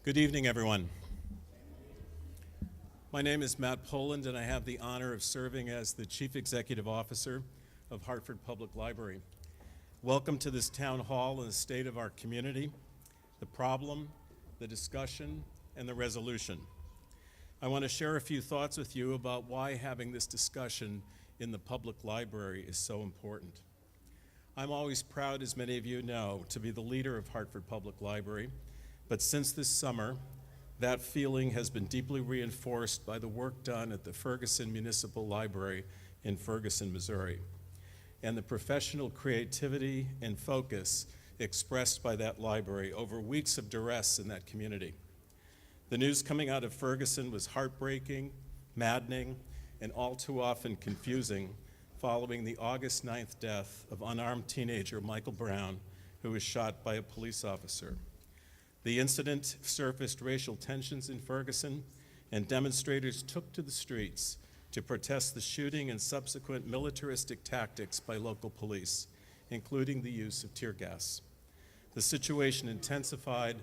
Good evening, everyone. My name is Matt Poland, and I have the honor of serving as the Chief Executive Officer of Hartford Public Library. Welcome to this town hall and the state of our community, the problem, the discussion, and the resolution. I want to share a few thoughts with you about why having this discussion in the public library is so important. I'm always proud, as many of you know, to be the leader of Hartford Public Library, but since this summer, that feeling has been deeply reinforced by the work done at the Ferguson Municipal Library in Ferguson, Missouri, and the professional creativity and focus expressed by that library over weeks of duress in that community. The news coming out of Ferguson was heartbreaking, maddening, and all too often confusing following the August 9th death of unarmed teenager Michael Brown, who was shot by a police officer. The incident surfaced racial tensions in Ferguson, and demonstrators took to the streets to protest the shooting and subsequent militaristic tactics by local police, including the use of tear gas. The situation intensified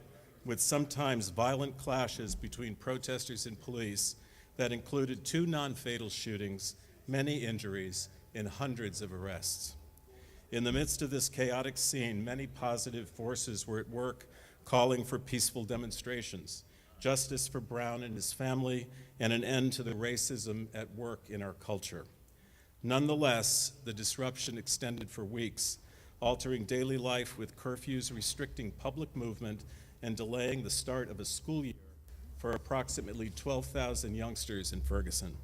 with sometimes violent clashes between protesters and police that included 2 non-fatal shootings, many injuries, and hundreds of arrests. In the midst of this chaotic scene, many positive forces were at work calling for peaceful demonstrations, justice for Brown and his family, and an end to the racism at work in our culture. Nonetheless, the disruption extended for weeks, altering daily life with curfews restricting public movement and delaying the start of a school year for approximately 12,000 youngsters in Ferguson.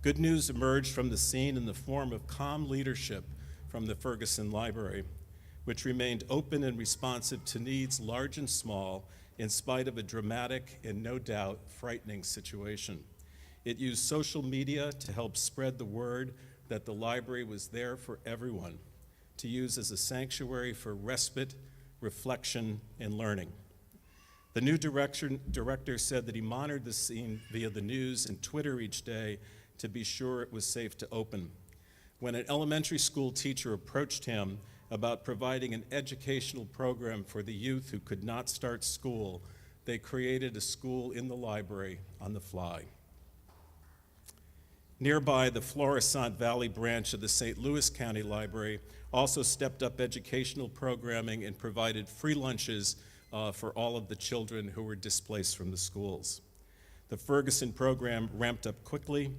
Good news emerged from the scene in the form of calm leadership from the Ferguson Library, which remained open and responsive to needs large and small in spite of a dramatic and no doubt frightening situation. It used social media to help spread the word that the library was there for everyone, to use as a sanctuary for respite, reflection, and learning. The new director said that he monitored the scene via the news and Twitter each day to be sure it was safe to open. When an elementary school teacher approached him about providing an educational program for the youth who could not start school, they created a school in the library on the fly. Nearby, the Florissant Valley branch of the St. Louis County Library also stepped up educational programming and provided free lunches for all of the children who were displaced from the schools. The Ferguson program ramped up quickly.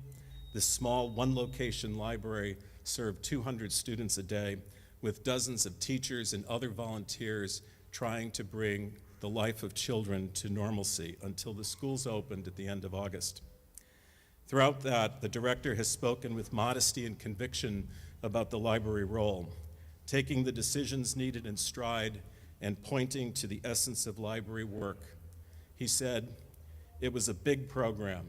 The small one-location library served 200 students a day, with dozens of teachers and other volunteers trying to bring the life of children to normalcy until the schools opened at the end of August. Throughout that, the director has spoken with modesty and conviction about the library role, taking the decisions needed in stride and pointing to the essence of library work. He said, "It was a big program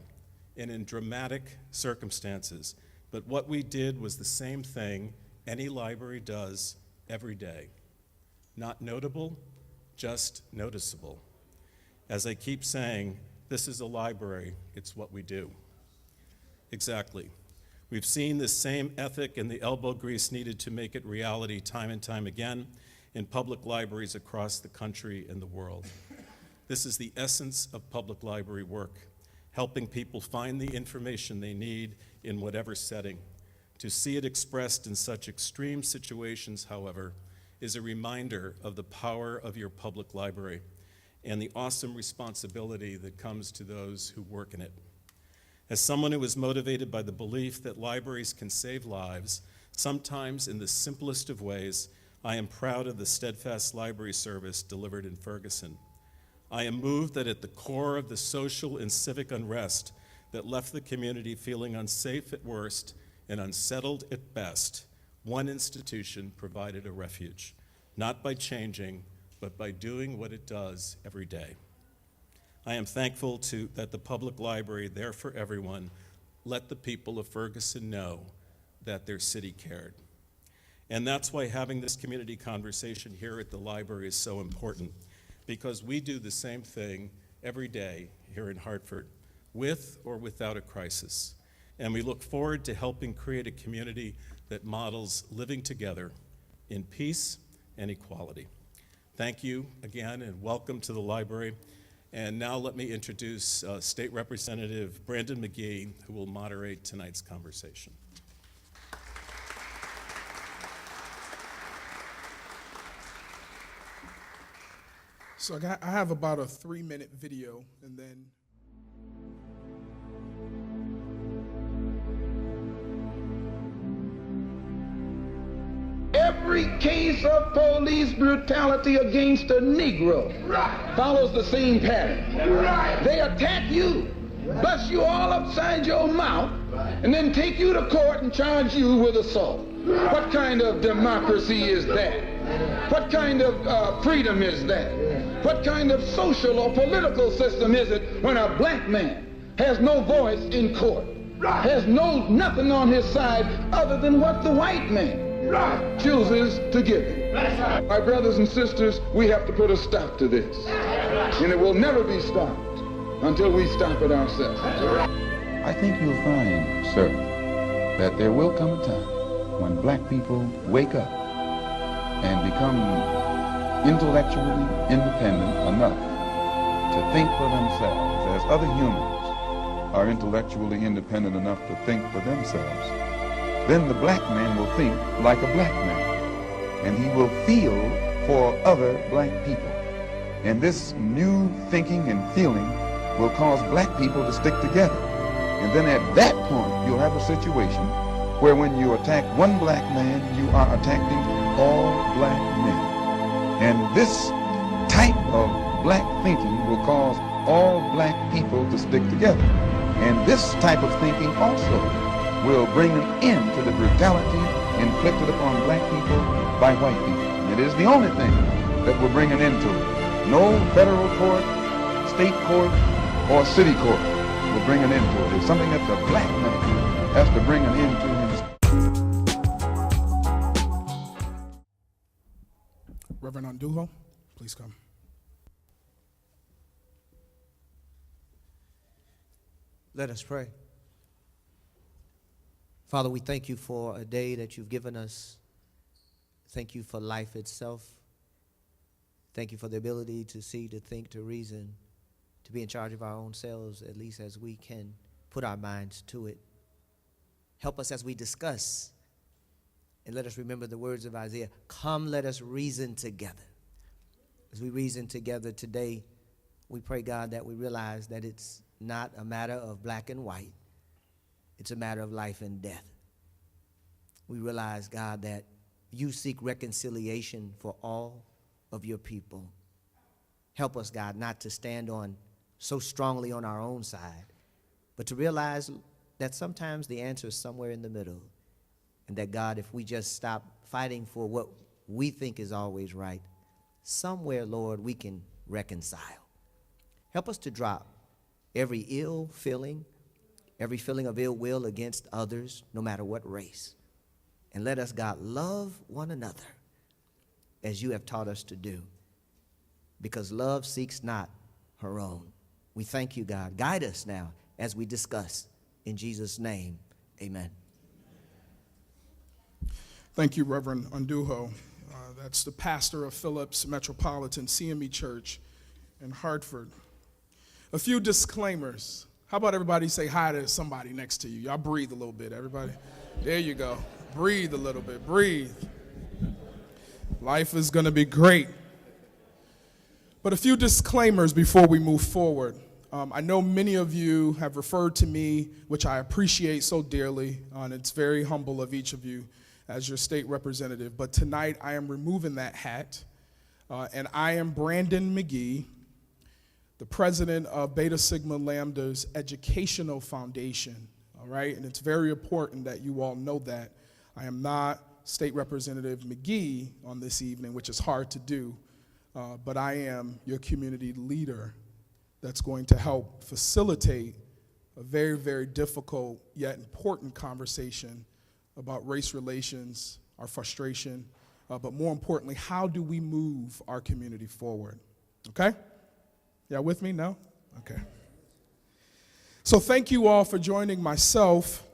and in dramatic circumstances, but what we did was the same thing any library does every day. Not notable, just noticeable. As I keep saying, this is a library, it's what we do." Exactly. We've seen this same ethic and the elbow grease needed to make it reality time and time again in public libraries across the country and the world. This is the essence of public library work, helping people find the information they need in whatever setting. To see it expressed in such extreme situations, however, is a reminder of the power of your public library and the awesome responsibility that comes to those who work in it. As someone who is motivated by the belief that libraries can save lives, sometimes in the simplest of ways, I am proud of the steadfast library service delivered in Ferguson. I am moved that at the core of the social and civic unrest that left the community feeling unsafe at worst and unsettled at best, one institution provided a refuge, not by changing, but by doing what it does every day. I am thankful that the public library, there for everyone, let the people of Ferguson know that their city cared. And that's why having this community conversation here at the library is so important, because we do the same thing every day here in Hartford, with or without a crisis. And we look forward to helping create a community that models living together in peace and equality. Thank you again, and welcome to the library. And now let me introduce State Representative Brandon McGee, who will moderate tonight's conversation. So I have about a 3-minute video, and then every case of police brutality against a Negro follows the same pattern. They attack you, bust you all upside your mouth, and then take you to court and charge you with assault. What kind of democracy is that? What kind of freedom is that? What kind of social or political system is it when a black man has no voice in court, has nothing on his side other than what the white man chooses to give him? My brothers and sisters, we have to put a stop to this. And it will never be stopped until we stop it ourselves. I think you'll find, sir, that there will come a time when black people wake up and become intellectually independent enough to think for themselves, as other humans are intellectually independent enough to think for themselves. Then the black man will think like a black man, and he will feel for other black people. And this new thinking and feeling will cause black people to stick together. And then at that point, you'll have a situation where when you attack one black man, you are attacking all black men. And this type of black thinking will cause all black people to stick together. And this type of thinking also will bring an end to the brutality inflicted upon black people by white people. And it is the only thing that will bring an end to it. No federal court, state court, or city court will bring an end to it. It's something that the black man has to bring an end to himself. Reverend Andujo, please come. Let us pray. Father, we thank you for a day that you've given us. Thank you for life itself. Thank you for the ability to see, to think, to reason, to be in charge of our own selves, at least as we can put our minds to it. Help us as we discuss, and let us remember the words of Isaiah. Come, let us reason together. As we reason together today, we pray, God, that we realize that it's not a matter of black and white. It's a matter of life and death. We realize, God, that you seek reconciliation for all of your people. Help us, God, not to stand on so strongly on our own side, but to realize that sometimes the answer is somewhere in the middle. And that, God, if we just stop fighting for what we think is always right, somewhere, Lord, we can reconcile. Help us to drop every ill feeling, every feeling of ill will against others, no matter what race. And let us, God, love one another as you have taught us to do. Because love seeks not her own. We thank you, God. Guide us now as we discuss. In Jesus' name, amen. Thank you, Reverend Andujo. That's the pastor of Phillips Metropolitan CME Church in Hartford. A few disclaimers. How about everybody say hi to somebody next to you? Y'all breathe a little bit, everybody. There you go. Breathe a little bit. Breathe. Life is going to be great. But a few disclaimers before we move forward. I know many of you have referred to me, which I appreciate so dearly, and it's very humble of each of you as your state representative. But tonight I am removing that hat, and I am Brandon McGee, the president of Beta Sigma Lambda's Educational Foundation, all right? And it's very important that you all know that. I am not State Representative McGee on this evening, which is hard to do, but I am your community leader that's going to help facilitate a very, very difficult yet important conversation about race relations, our frustration, but more importantly, how do we move our community forward, okay? Y'all with me? No? Okay. So thank you all for joining myself,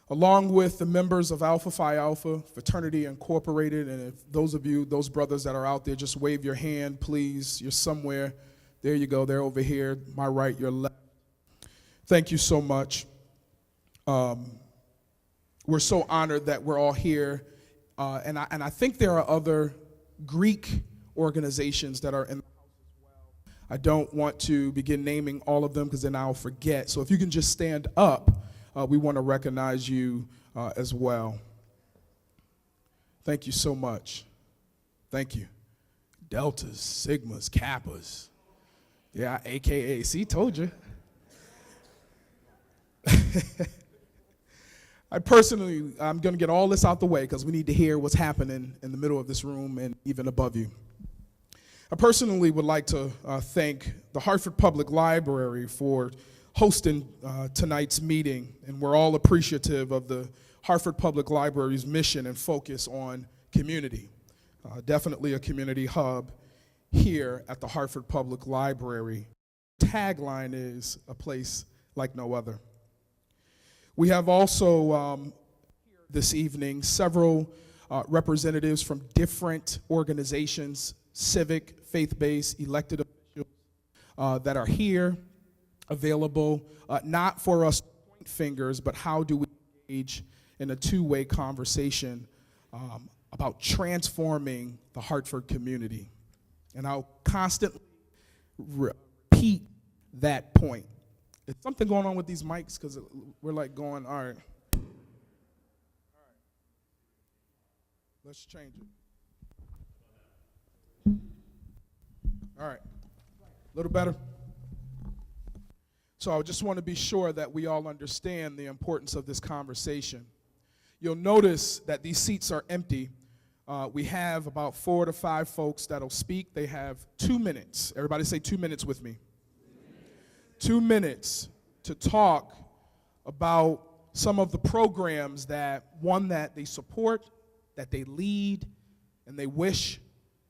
along with the members of Alpha Phi Alpha, Fraternity Incorporated, and if those of you, those brothers that are out there, just wave your hand, please. You're somewhere. There you go. They're over here, my right, your left. Thank you so much. We're so honored that we're all here. And I think there are other Greek organizations that are in the house as well. I don't want to begin naming all of them because then I'll forget. So if you can just stand up, we want to recognize you as well. Thank you so much. Thank you. Deltas, Sigmas, Kappas. Yeah, AKA. See, told you. I'm going to get all this out the way because we need to hear what's happening in the middle of this room and even above you. I personally would like to thank the Hartford Public Library for hosting tonight's meeting, and we're all appreciative of the Hartford Public Library's mission and focus on community. Definitely a community hub here at the Hartford Public Library. Tagline is a place like no other. We have also this evening several representatives from different organizations, civic, faith-based, elected officials that are here, available, not for us to point fingers, but how do we engage in a two-way conversation about transforming the Hartford community. And I'll constantly repeat that point. Is something going on with these mics? Because we're like going, all right. Let's change it. All right. A little better? So I just want to be sure that we all understand the importance of this conversation. You'll notice that these seats are empty. We have about 4 to 5 folks that'll speak. They have 2 minutes. Everybody say 2 minutes with me. 2 minutes to talk about some of the programs that they support, that they lead, and they wish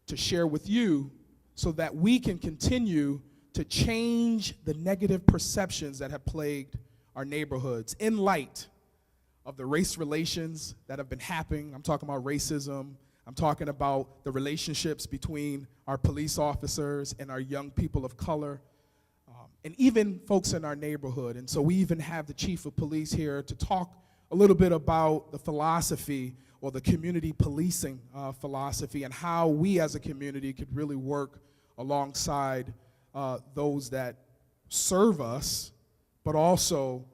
to share with you so that we can continue to change the negative perceptions that have plagued our neighborhoods in light of the race relations that have been happening. I'm talking about racism. I'm talking about the relationships between our police officers and our young people of color, and even folks in our neighborhood. And so we even have the chief of police here to talk a little bit about the philosophy or the community policing philosophy and how we as a community could really work alongside those that serve us, but also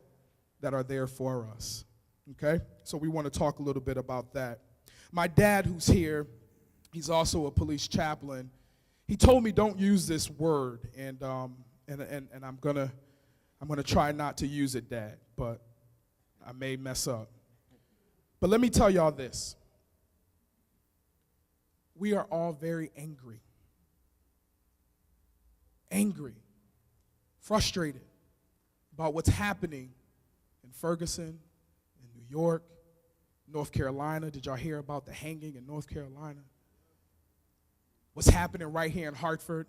that are there for us, okay? So we want to talk a little bit about that. My dad, who's here, he's also a police chaplain. He told me don't use this word, and I'm gonna try not to use it, Dad, but I may mess up. But let me tell y'all this. We are all very angry. Angry, frustrated about what's happening in Ferguson, in New York, North Carolina. Did y'all hear about the hanging in North Carolina? What's happening right here in Hartford,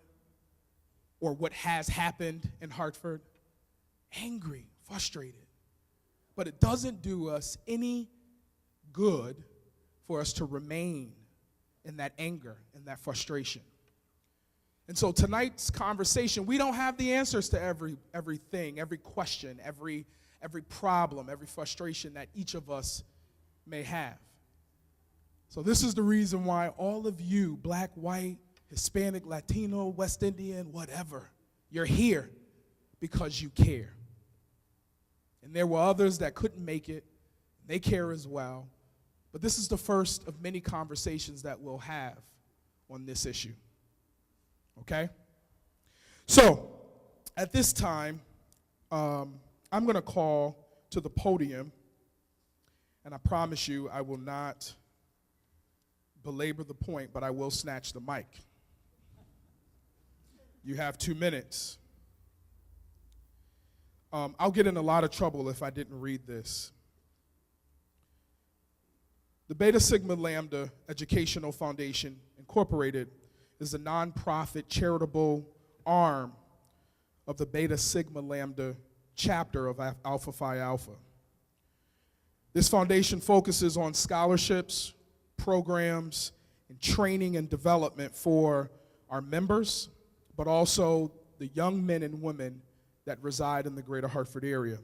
or what has happened in Hartford? Angry, frustrated. But it doesn't do us any good for us to remain in that anger and that frustration. And so tonight's conversation, we don't have the answers to everything, every question, every problem, every frustration that each of us may have. So this is the reason why all of you, black, white, Hispanic, Latino, West Indian, whatever, you're here because you care. And there were others that couldn't make it. They care as well. But this is the first of many conversations that we'll have on this issue. Okay? So, at this time, I'm going to call to the podium, and I promise you I will not belabor the point, but I will snatch the mic. You have 2 minutes. I'll get in a lot of trouble if I didn't read this. The Beta Sigma Lambda Educational Foundation, Incorporated, is a nonprofit charitable arm of the Beta Sigma Lambda chapter of Alpha Phi Alpha. This foundation focuses on scholarships, programs, and training and development for our members, but also the young men and women that reside in the greater Hartford area.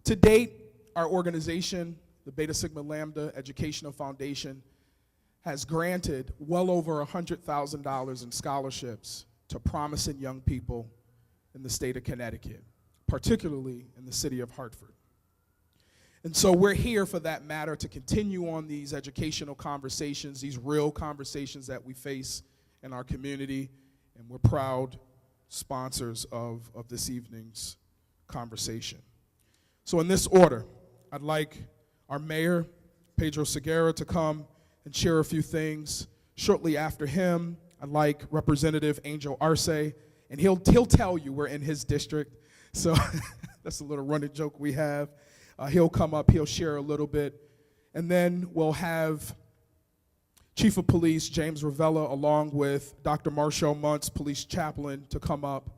To date, our organization, the Beta Sigma Lambda Educational Foundation, has granted well over $100,000 in scholarships to promising young people in the state of Connecticut, particularly in the city of Hartford. And so we're here for that matter to continue on these educational conversations, these real conversations that we face in our community, and we're proud sponsors of this evening's conversation. So in this order, I'd like our mayor, Pedro Segura, to come and share a few things. Shortly after him, I'd like Representative Angel Arce, and he'll tell you we're in his district, so that's a little running joke we have. He'll come up, he'll share a little bit, and then we'll have Chief of Police James Ravella along with Dr. Marshall Muntz, police chaplain, to come up.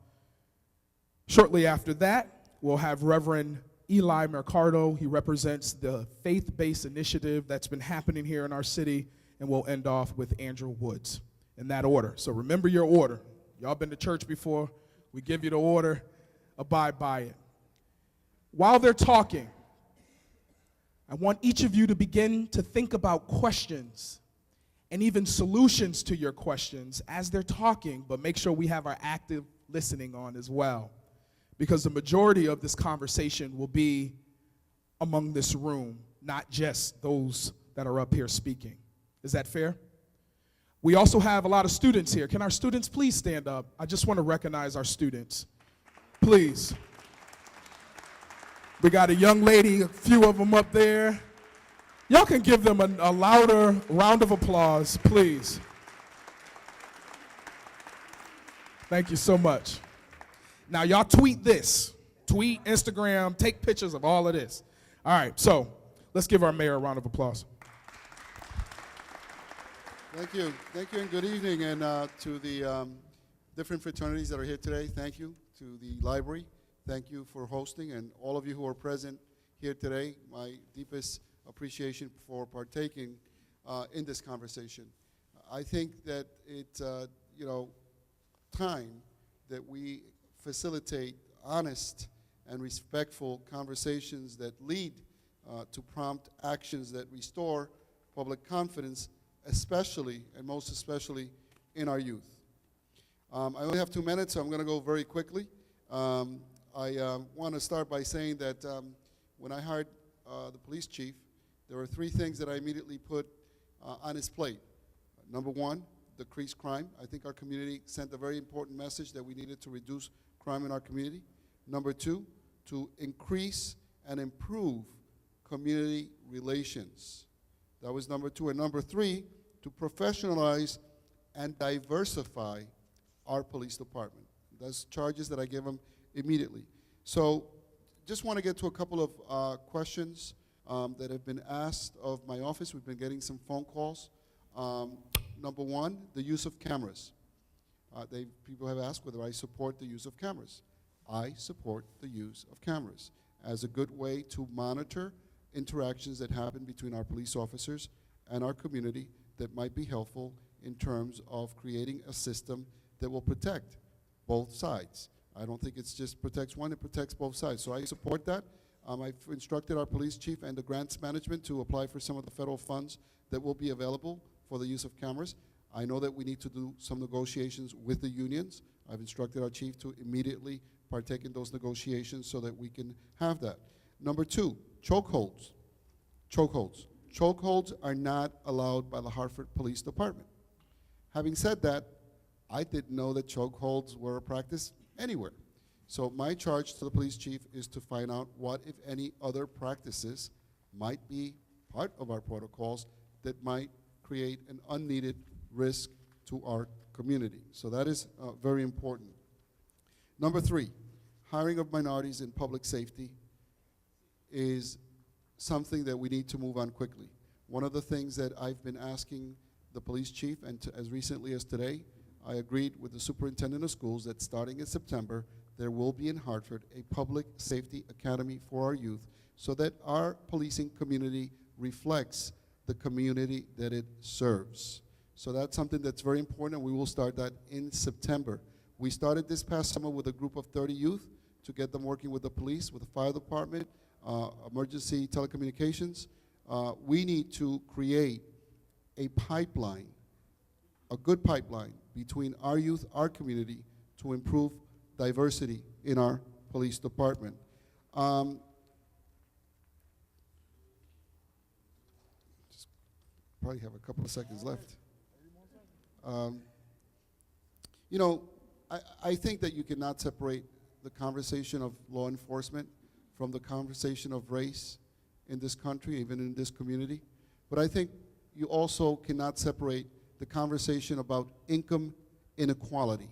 Shortly after that, we'll have Reverend Eli Mercado. He represents the faith-based initiative that's been happening here in our city, and we'll end off with Andrew Woods in that order. So remember your order. Y'all been to church before. We give you the order. Abide by it. While they're talking, I want each of you to begin to think about questions and even solutions to your questions as they're talking, but make sure we have our active listening on as well, because the majority of this conversation will be among this room, not just those that are up here speaking. Is that fair? We also have a lot of students here. Can our students please stand up? I just want to recognize our students. Please. We got a young lady, a few of them up there. Y'all can give them a louder round of applause, please. Thank you so much. Now, y'all tweet this. Tweet, Instagram, take pictures of all of this. All right, so let's give our mayor a round of applause. Thank you, and good evening, and to the different fraternities that are here today, thank you. To the library, thank you for hosting, and all of you who are present here today, my deepest appreciation for partaking in this conversation. I think that it's time that we facilitate honest and respectful conversations that lead to prompt actions that restore public confidence, especially and most especially in our youth. I only have 2 minutes, so I'm going to go very quickly. I want to start by saying that when I hired the police chief, there were 3 things that I immediately put on his plate. Number 1, decrease crime. I think our community sent a very important message that we needed to reduce crime in our community. Number 2, to increase and improve community relations. That was number 2. And number 3, to professionalize and diversify our police department. Those charges that I gave him immediately. So just want to get to a couple of questions that have been asked of my office. We've been getting some phone calls. Number 1, the use of cameras. People have asked whether I support the use of cameras. I support the use of cameras as a good way to monitor interactions that happen between our police officers and our community that might be helpful in terms of creating a system that will protect both sides. I don't think it's just protects one, it protects both sides. So I support that. I've instructed our police chief and the grants management to apply for some of the federal funds that will be available for the use of cameras. I know that we need to do some negotiations with the unions. I've instructed our chief to immediately partake in those negotiations so that we can have that. Number 2, chokeholds. Chokeholds. Chokeholds are not allowed by the Hartford Police Department. Having said that, I didn't know that chokeholds were a practice anywhere. So my charge to the police chief is to find out what, if any, other practices might be part of our protocols that might create an unneeded risk to our community. So that is very important. Number 3, hiring of minorities in public safety is something that we need to move on quickly. One of the things that I've been asking the police chief, and as recently as today, I agreed with the superintendent of schools that starting in September, there will be in Hartford a public safety academy for our youth so that our policing community reflects the community that it serves. So that's something that's very important, and we will start that in September. We started this past summer with a group of 30 youth to get them working with the police, with the fire department, emergency telecommunications. We need to create a pipeline, a good pipeline between our youth, our community, to improve diversity in our police department. Just probably have a couple of seconds left. You know, I think that you cannot separate the conversation of law enforcement from the conversation of race in this country, even in this community. But I think you also cannot separate the conversation about income inequality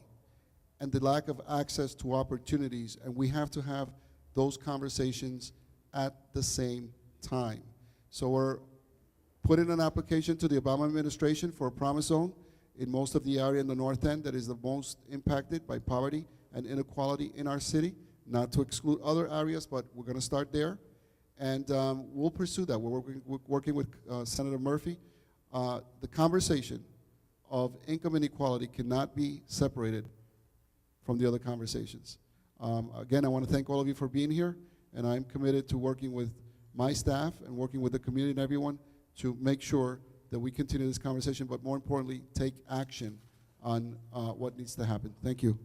and the lack of access to opportunities, and we have to have those conversations at the same time. So we're putting an application to the Obama administration for a promise zone in most of the area in the North End that is the most impacted by poverty and inequality in our city, not to exclude other areas, but we're going to start there. And we'll pursue that. We're working with Senator Murphy. The conversation of income inequality cannot be separated from the other conversations. Again, I want to thank all of you for being here, and I'm committed to working with my staff and working with the community and everyone to make sure that we continue this conversation, but more importantly, take action on what needs to happen. Thank you.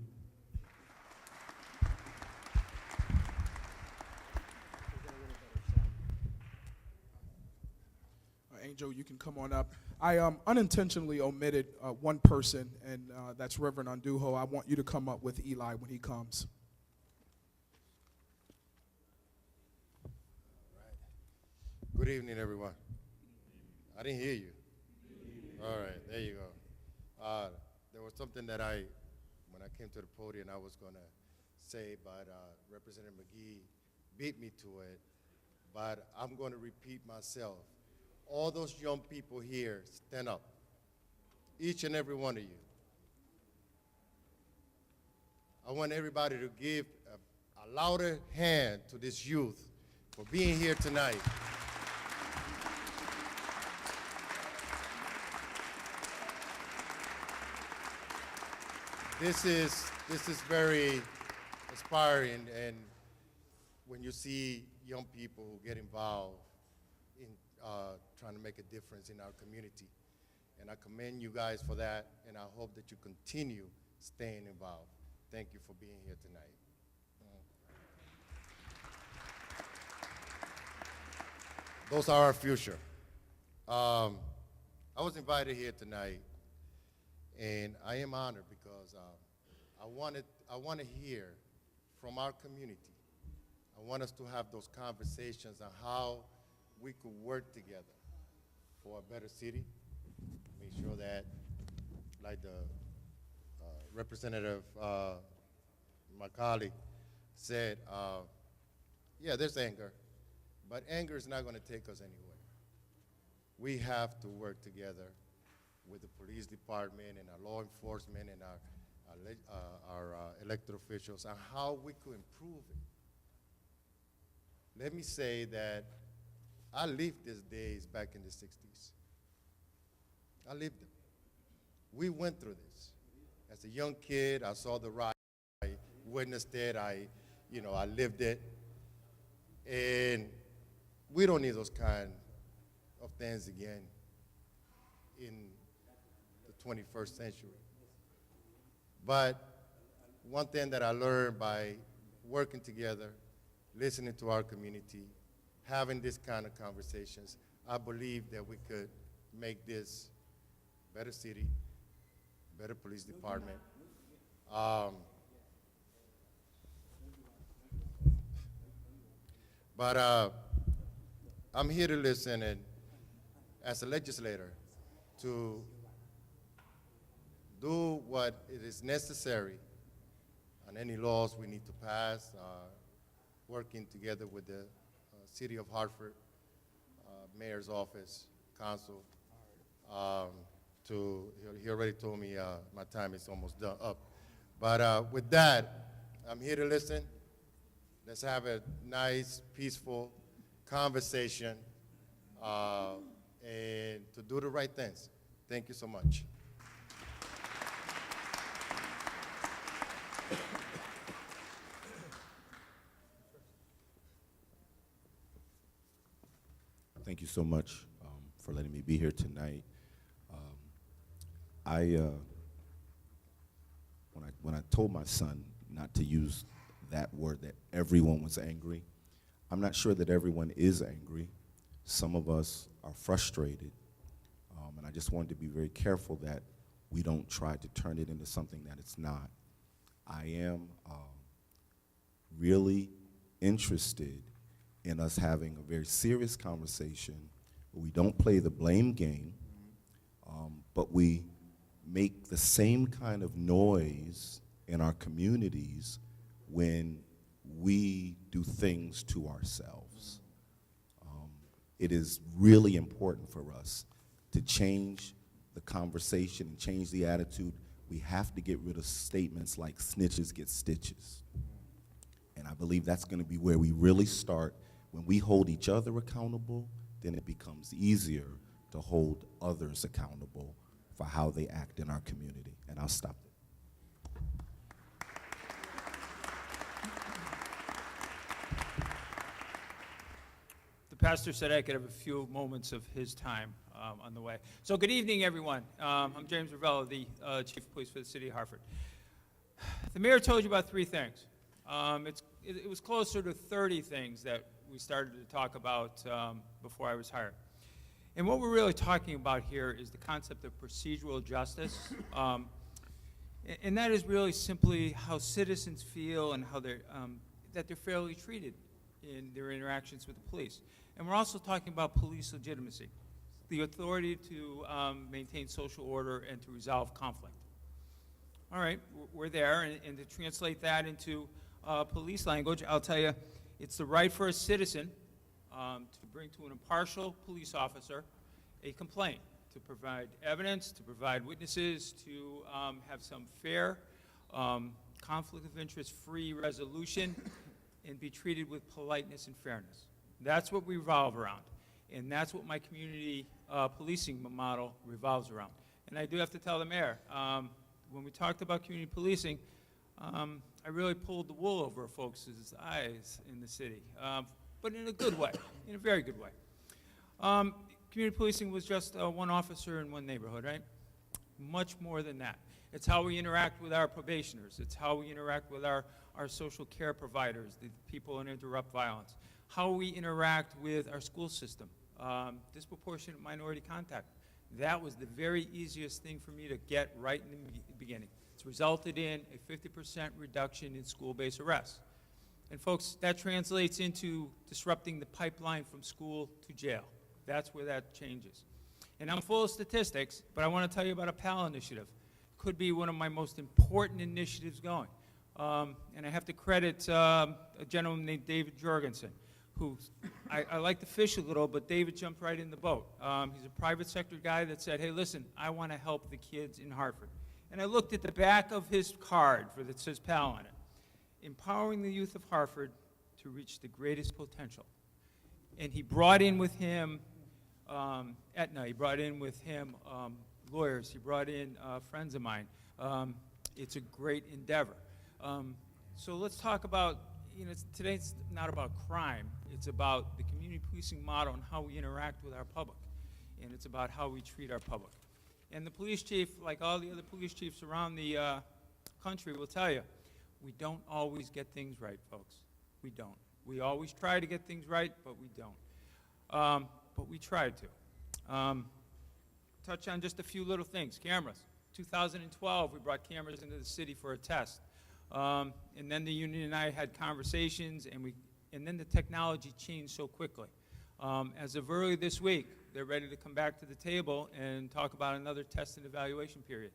Angel, you can come on up. I unintentionally omitted one person, and that's Reverend Andujo. I want you to come up with Eli when he comes. Good evening, everyone. I didn't hear you. All right, there you go. There was something that when I came to the podium, I was going to say, but Representative McGee beat me to it. But I'm going to repeat myself. All those young people here, stand up. Each and every one of you. I want everybody to give a louder hand to this youth for being here tonight. This is very inspiring, and when you see young people who get involved in trying to make a difference in our community. And I commend you guys for that, and I hope that you continue staying involved. Thank you for being here tonight. Those are our future. I was invited here tonight, and I am honored because I want to hear from our community. I want us to have those conversations on how we could work together for a better city. Make sure that, like the representative, my colleague, said, yeah, there's anger, but anger is not going to take us anywhere. We have to work together with the police department and our law enforcement and our elected officials on how we could improve it. Let me say that I lived these days back in the 60s. I lived them. We went through this. As a young kid, I saw the riot, I witnessed it, I lived it. And we don't need those kind of things again in the 21st century. But one thing that I learned by working together, listening to our community, having this kind of conversations, I believe that we could make this a better city, better police department. But I'm here to listen, and as a legislator, to do what it is necessary on any laws we need to pass, working together with the City of Hartford, Mayor's Office, Council. He already told me my time is almost up. But with that, I'm here to listen. Let's have a nice, peaceful conversation and to do the right things. Thank you so much. Thank you so much for letting me be here tonight. When I told my son not to use that word, that everyone was angry, I'm not sure that everyone is angry. Some of us are frustrated, and I just wanted to be very careful that we don't try to turn it into something that it's not. I am really interested in us having a very serious conversation where we don't play the blame game, but we make the same kind of noise in our communities when we do things to ourselves. It is really important for us to change the conversation and change the attitude. We have to get rid of statements like snitches get stitches. And I believe that's going to be where we really start. When we hold each other accountable, then it becomes easier to hold others accountable for how they act in our community. And I'll stop there. The pastor said I could have a few moments of his time on the way. So good evening, everyone. I'm James Ravello, the Chief of Police for the City of Hartford. The mayor told you about 3 things. It was closer to 30 things that we started to talk about before I was hired. And what we're really talking about here is the concept of procedural justice. And that is really simply how citizens feel and how that they're fairly treated in their interactions with the police. And we're also talking about police legitimacy, the authority to maintain social order and to resolve conflict. All right, we're there, and to translate that into police language, I'll tell you, it's the right for a citizen to bring to an impartial police officer a complaint, to provide evidence, to provide witnesses, to have some fair, conflict of interest free resolution, and be treated with politeness and fairness. That's what we revolve around, and that's what my community policing model revolves around. And I do have to tell the mayor, when we talked about community policing, I really pulled the wool over folks' eyes in the city, but in a good way, in a very good way. Community policing was just one officer in one neighborhood, right? Much more than that. It's how we interact with our probationers. It's how we interact with our social care providers, the people in interrupt violence. How we interact with our school system, disproportionate minority contact. That was the very easiest thing for me to get right in the beginning. It's resulted in a 50% reduction in school-based arrests. And folks, that translates into disrupting the pipeline from school to jail. That's where that changes. And I'm full of statistics, but I want to tell you about a PAL initiative. Could be one of my most important initiatives going. And I have to credit a gentleman named David Jorgensen, who I like to fish a little, but David jumped right in the boat. He's a private sector guy that said, hey, listen, I want to help the kids in Hartford. And I looked at the back of his card that says PAL on it, empowering the youth of Hartford to reach the greatest potential. And he brought in with him Aetna, he brought in with him lawyers, he brought in friends of mine. It's a great endeavor. So let's talk about, today it's not about crime, it's about the community policing model and how we interact with our public. And it's about how we treat our public. And the police chief, like all the other police chiefs around the country, will tell you, we don't always get things right, folks. We don't. We always try to get things right, but we don't. But we try to. Touch on just a few little things. Cameras. 2012, we brought cameras into the city for a test. And then the union and I had conversations, and then the technology changed so quickly. As of early this week, they're ready to come back to the table and talk about another test and evaluation period.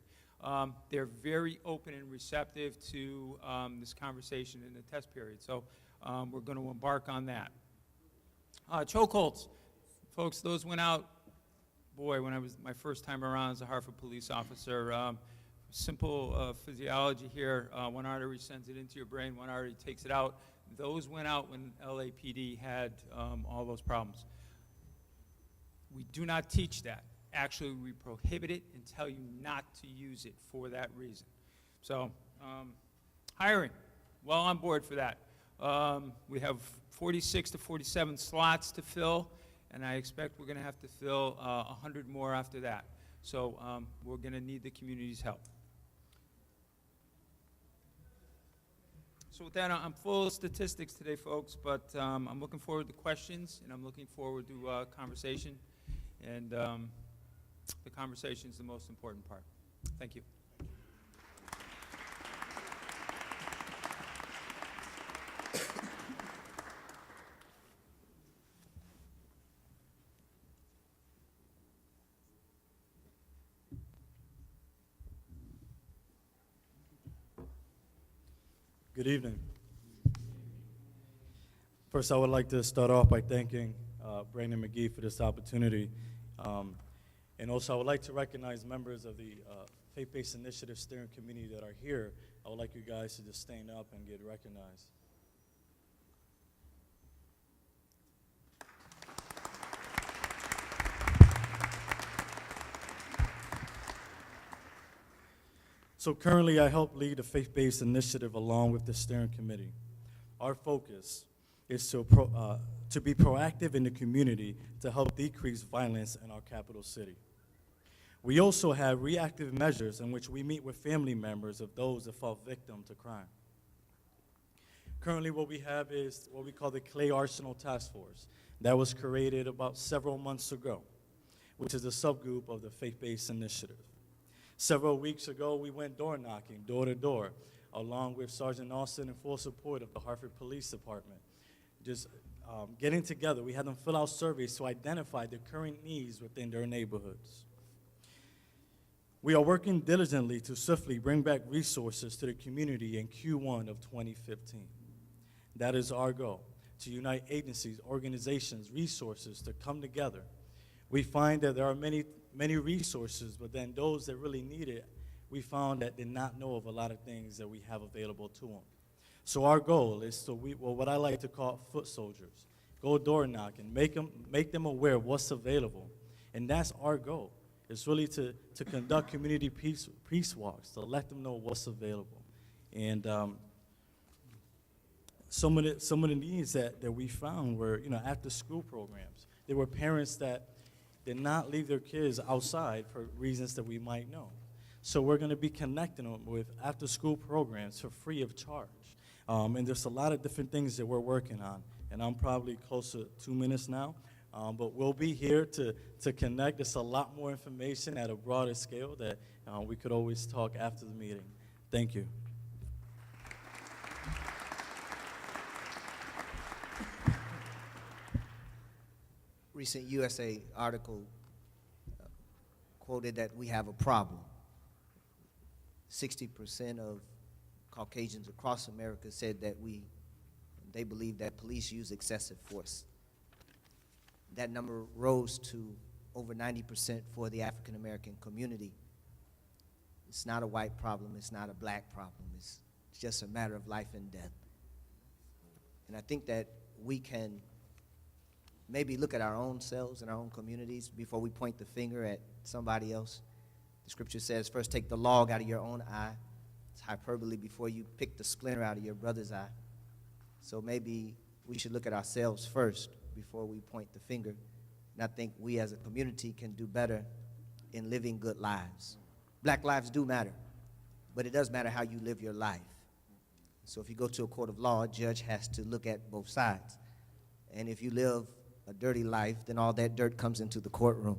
They're very open and receptive to this conversation in the test period. So we're going to embark on that. Chokeholds. Folks, those went out, boy, when I was my first time around as a Hartford police officer. Simple physiology here. One artery sends it into your brain, one artery takes it out. Those went out when LAPD had all those problems. We do not teach that. Actually, we prohibit it and tell you not to use it for that reason. So Hiring, well on board for that. We have 46 to 47 slots to fill, and I expect we're going to have to fill 100 more after that. So we're going to need the community's help. So with that, I'm full of statistics today, folks, but I'm looking forward to questions, and I'm looking forward to conversation, and the conversation is the most important part. Thank you. Good evening. First, I would like to start off by thanking Brandon McGee for this opportunity. And also, I would like to recognize members of the Faith-Based Initiative Steering Committee that are here. I would like you guys to just stand up and get recognized. So currently, I help lead the Faith-Based Initiative along with the steering committee. Our focus is to be proactive in the community to help decrease violence in our capital city. We also have reactive measures in which we meet with family members of those that fall victim to crime. Currently, what we have is what we call the Clay Arsenal Task Force. That was created about several months ago, which is a subgroup of the Faith-Based Initiative. Several weeks ago, we went door knocking, door to door, along with Sergeant Austin in full support of the Hartford Police Department. Just getting together, we had them fill out surveys to identify the current needs within their neighborhoods. We are working diligently to swiftly bring back resources to the community in Q1 of 2015. That is our goal, to unite agencies, organizations, resources to come together. We find that there are many resources, but then those that really need it, we found that did not know of a lot of things that we have available to them. So our goal is to, what I like to call foot soldiers. Go door knocking, make them aware of what's available. And that's our goal. It's really to conduct community peace walks, to let them know what's available. And some of the needs that we found were, after school programs. There were parents that did not leave their kids outside for reasons that we might know. So we're going to be connecting them with after-school programs for free of charge. And there's a lot of different things that we're working on. And I'm probably close to 2 minutes now. But we'll be here to connect. There's a lot more information at a broader scale that we could always talk after the meeting. Thank you. Recent USA article quoted that we have a problem. 60% of Caucasians across America said that they believe that police use excessive force. That number rose to over 90% for the African American community. It's not a white problem, it's not a black problem, it's just a matter of life and death. And I think that we can maybe look at our own selves and our own communities before we point the finger at somebody else. The scripture says, first take the log out of your own eye. It's hyperbole before you pick the splinter out of your brother's eye. So maybe we should look at ourselves first before we point the finger. And I think we as a community can do better in living good lives. Black lives do matter, but it does matter how you live your life. So if you go to a court of law, a judge has to look at both sides. And if you live a dirty life, then all that dirt comes into the courtroom.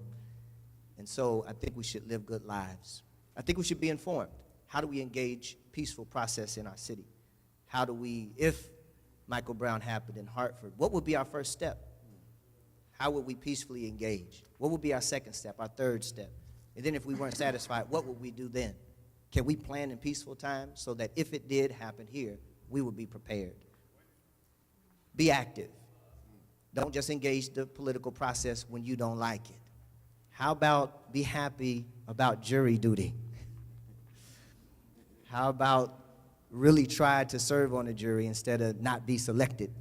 And so I think we should live good lives. I think we should be informed. How do we engage peaceful process in our city? How do we, if Michael Brown happened in Hartford, what would be our first step? How would we peacefully engage? What would be our second step, our third step? And then if we weren't satisfied, what would we do then? Can we plan in peaceful times so that if it did happen here, we would be prepared? Be active. Don't just engage the political process when you don't like it. How about be happy about jury duty? How about really try to serve on a jury instead of not be selected?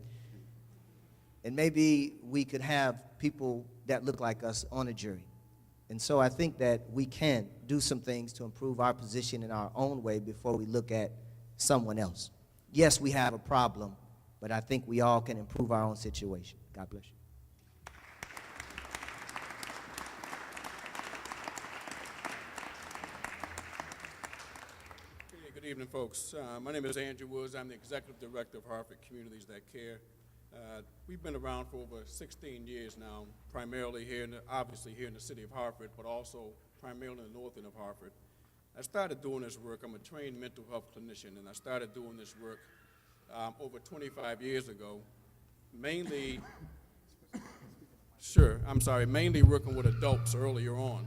And maybe we could have people that look like us on a jury. And so I think that we can do some things to improve our position in our own way before we look at someone else. Yes, we have a problem, but I think we all can improve our own situation. God bless you. Hey, good evening, folks. My name is Andrew Woods. I'm the Executive Director of Hartford Communities That Care. We've been around for over 16 years now, primarily here, obviously here in the city of Hartford, but also primarily in the north end of Hartford. I started doing this work. I'm a trained mental health clinician, and I started doing this work over 25 years ago, mainly working with adults earlier on.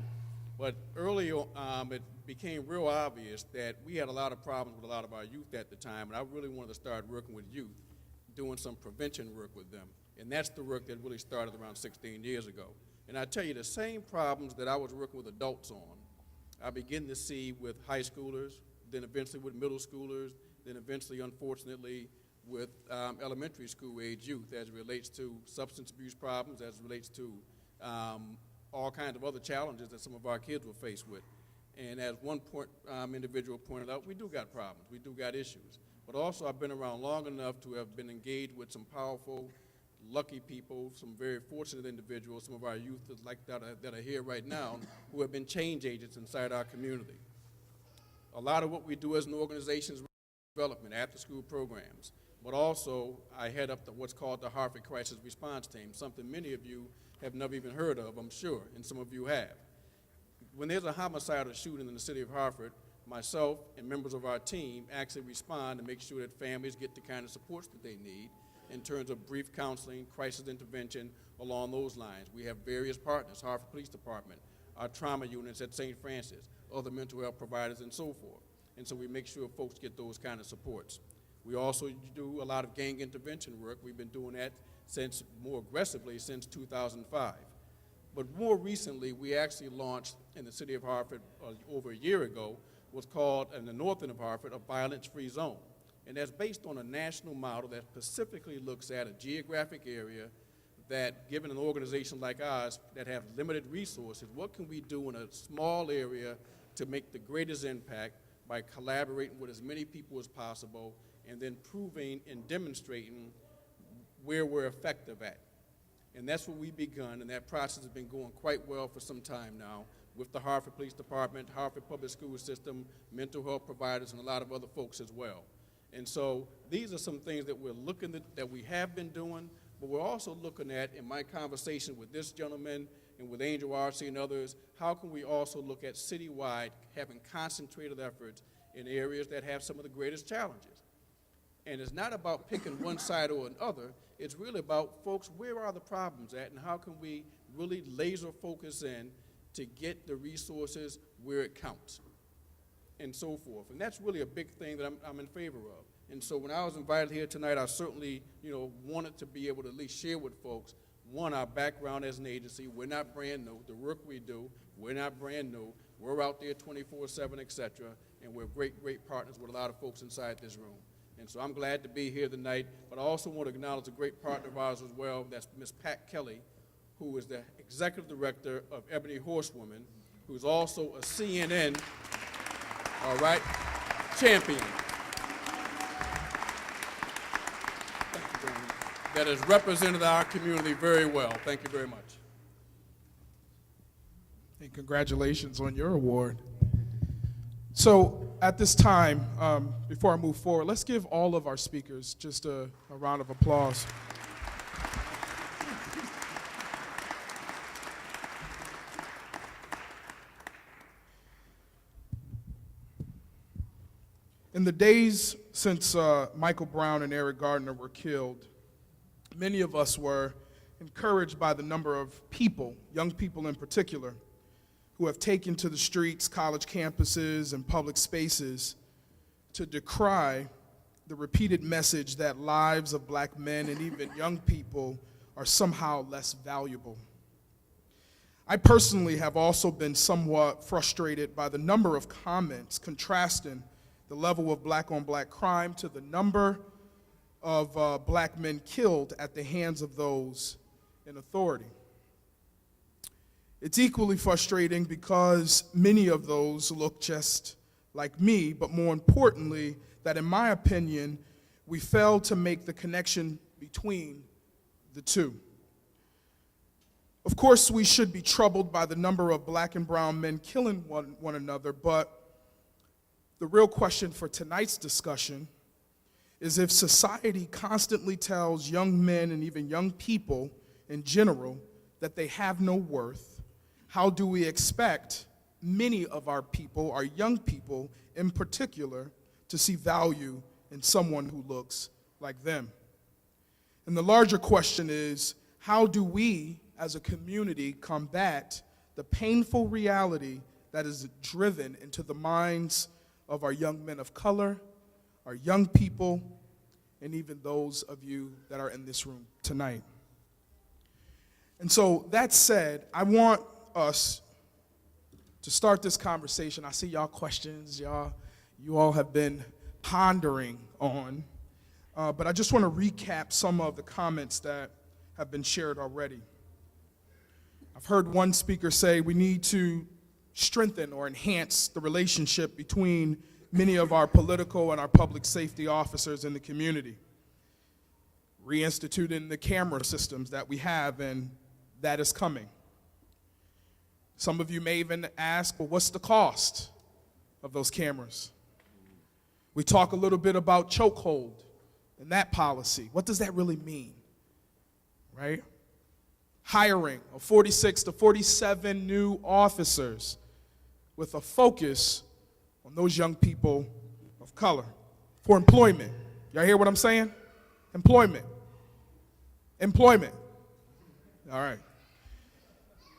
But earlier, it became real obvious that we had a lot of problems with a lot of our youth at the time, and I really wanted to start working with youth, doing some prevention work with them. And that's the work that really started around 16 years ago. And I tell you, the same problems that I was working with adults on, I begin to see with high schoolers, then eventually with middle schoolers, then eventually, unfortunately, with elementary school age youth as it relates to substance abuse problems, as it relates to all kinds of other challenges that some of our kids were faced with. And as one individual pointed out, we do got problems, we do got issues. But also I've been around long enough to have been engaged with some powerful, lucky people, some very fortunate individuals, some of our youth that are here right now, who have been change agents inside our community. A lot of what we do as an organization is development, after-school programs, but also I head up what's called the Hartford Crisis Response Team, something many of you have never even heard of, I'm sure, and some of you have. When there's a homicidal shooting in the city of Hartford, myself and members of our team actually respond to make sure that families get the kind of supports that they need in terms of brief counseling, crisis intervention, along those lines. We have various partners, Hartford Police Department, our trauma units at St. Francis, other mental health providers, and so forth. And so we make sure folks get those kind of supports. We also do a lot of gang intervention work. We've been doing that more aggressively since 2005. But more recently, we actually launched in the city of Hartford over a year ago what's called, in the north end of Hartford, a violence-free zone. And that's based on a national model that specifically looks at a geographic area that, given an organization like ours that have limited resources, what can we do in a small area to make the greatest impact by collaborating with as many people as possible and then proving and demonstrating where we're effective at. And that's what we've begun, and that process has been going quite well for some time now with the Hartford Police Department, Hartford Public School System, mental health providers, and a lot of other folks as well. And so these are some things that we're looking at, that we have been doing, but we're also looking at, in my conversation with this gentleman and with Angel R.C. and others, how can we also look at citywide having concentrated efforts in areas that have some of the greatest challenges. And it's not about picking one side or another. It's really about, folks, where are the problems at, and how can we really laser focus in to get the resources where it counts, and so forth. And that's really a big thing that I'm in favor of. And so when I was invited here tonight, I certainly, wanted to be able to at least share with folks, one, our background as an agency. We're not brand new. The work we do, we're not brand new. We're out there 24/7, et cetera, and we're great partners with a lot of folks inside this room. And so I'm glad to be here tonight, but I also want to acknowledge a great partner of ours as well. That's Ms. Pat Kelly, who is the Executive Director of Ebony Horsewoman, who's also a CNN, champion. Thank you very much. That has represented our community very well. Thank you very much. And congratulations on your award. So at this time, before I move forward, let's give all of our speakers just a round of applause. In the days since Michael Brown and Eric Gardner were killed, many of us were encouraged by the number of people, young people in particular, who have taken to the streets, college campuses, and public spaces to decry the repeated message that lives of black men and even young people are somehow less valuable. I personally have also been somewhat frustrated by the number of comments contrasting the level of black-on-black crime to the number of black men killed at the hands of those in authority. It's equally frustrating because many of those look just like me, but more importantly, that in my opinion, we failed to make the connection between the two. Of course, we should be troubled by the number of black and brown men killing one another, but the real question for tonight's discussion is if society constantly tells young men and even young people in general that they have no worth, how do we expect many of our people, our young people in particular, to see value in someone who looks like them? And the larger question is, how do we as a community combat the painful reality that is driven into the minds of our young men of color, our young people, and even those of you that are in this room tonight? And so that said, I want us to start this conversation. I see y'all questions, you all have been pondering on, but I just want to recap some of the comments that have been shared already. I've heard one speaker say we need to strengthen or enhance the relationship between many of our political and our public safety officers in the community, reinstituting the camera systems that we have, and that is coming. Some of you may even ask, well, what's the cost of those cameras? We talk a little bit about chokehold and that policy. What does that really mean, right? Hiring of 46 to 47 new officers with a focus on those young people of color for employment. Y'all hear what I'm saying? Employment. Employment. All right.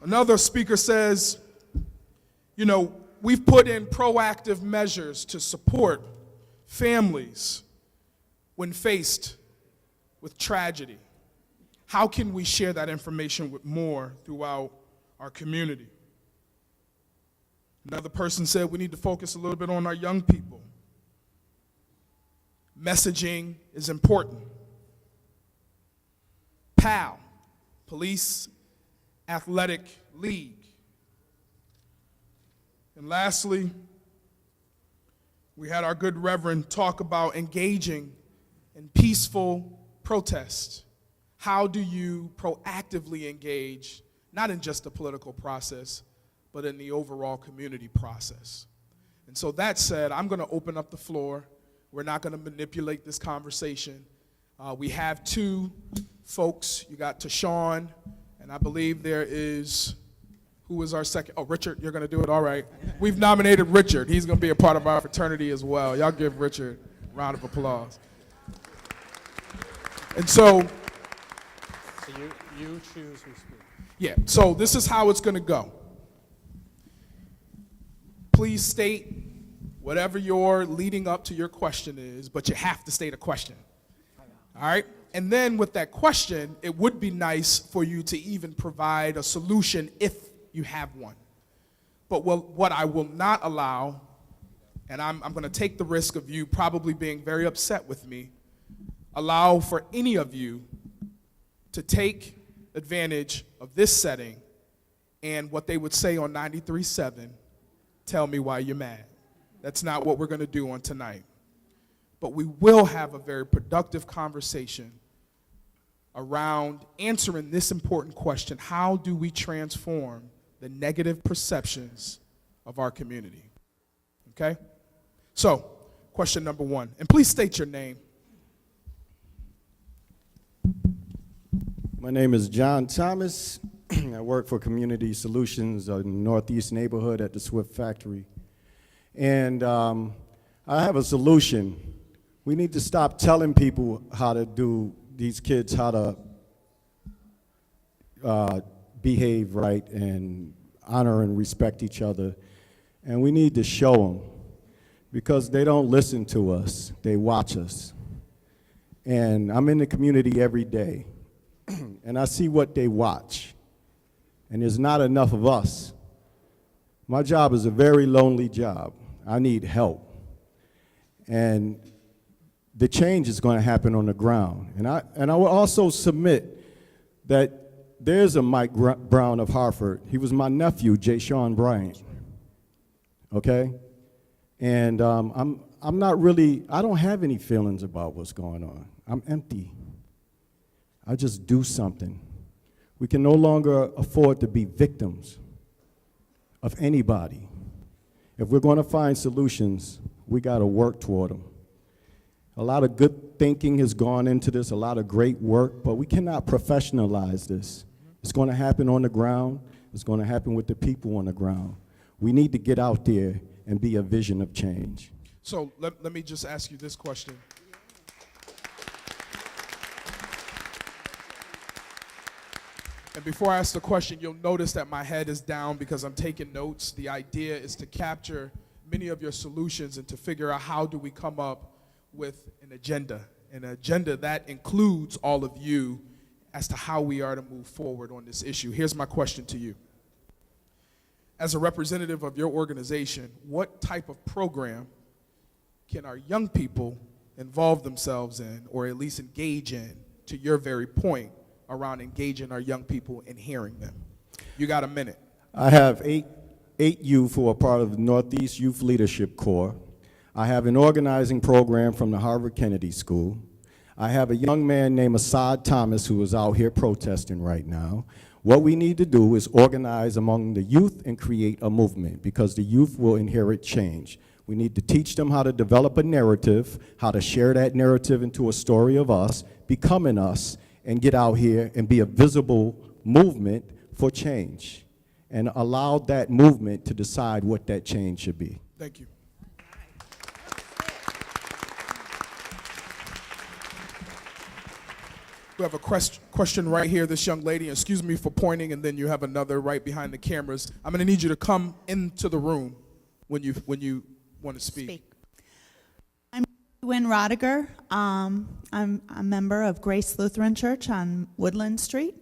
Another speaker says, we've put in proactive measures to support families when faced with tragedy. How can we share that information with more throughout our community? Another person said we need to focus a little bit on our young people. Messaging is important. PAL, Police Athletic League. And lastly, we had our good Reverend talk about engaging in peaceful protest. How do you proactively engage, not in just the political process, but in the overall community process? And so that said, I'm going to open up the floor. We're not going to manipulate this conversation. We have two folks. You got Tashawn, and I believe there is, who is our second? Oh, Richard, you're going to do it? All right. We've nominated Richard. He's going to be a part of our fraternity as well. Y'all give Richard a round of applause. And so you choose who speaks. Yeah, so this is how it's going to go. Please state whatever your leading up to your question is, but you have to state a question. All right? And then with that question, it would be nice for you to even provide a solution if you have one. But what I will not allow, and I'm going to take the risk of you probably being very upset with me, allow for any of you to take advantage of this setting and what they would say on 93.7, tell me why you're mad. That's not what we're going to do on tonight. But we will have a very productive conversation around answering this important question: how do we transform the negative perceptions of our community? Okay? So, question number one, and please state your name. My name is John Thomas. I work for Community Solutions in the Northeast neighborhood at the Swift Factory. And I have a solution. We need to stop telling people how to do, these kids, how to behave right and honor and respect each other. And we need to show them, because they don't listen to us, they watch us. And I'm in the community every day, and I see what they watch. And there's not enough of us. My job is a very lonely job. I need help. And the change is going to happen on the ground. And I will also submit that there's a Mike Brown of Hartford. He was my nephew, Jay Sean Bryant. Okay? And I'm not really, I don't have any feelings about what's going on. I'm empty. I just do something. We can no longer afford to be victims of anybody. If we're going to find solutions, we got to work toward them. A lot of good thinking has gone into this, a lot of great work, but we cannot professionalize this. It's going to happen on the ground. It's going to happen with the people on the ground. We need to get out there and be a vision of change. So let me just ask you this question. And before I ask the question, you'll notice that my head is down because I'm taking notes. The idea is to capture many of your solutions and to figure out how do we come up with an agenda that includes all of you as to how we are to move forward on this issue. Here's my question to you. As a representative of your organization, what type of program can our young people involve themselves in, or at least engage in, to your very point around engaging our young people and hearing them? You got a minute. I have eight youth who are part of the Northeast Youth Leadership Corps. I have an organizing program from the Harvard Kennedy School. I have a young man named Assad Thomas who is out here protesting right now. What we need to do is organize among the youth and create a movement, because the youth will inherit change. We need to teach them how to develop a narrative, how to share that narrative into a story of us, becoming us, and get out here and be a visible movement for change, and allow that movement to decide what that change should be. Thank you. We have a question right here, this young lady. Excuse me for pointing, and then you have another right behind the cameras. I'm going to need you to come into the room when you want to speak. I'm Wynn Rodiger. I'm a member of Grace Lutheran Church on Woodland Street.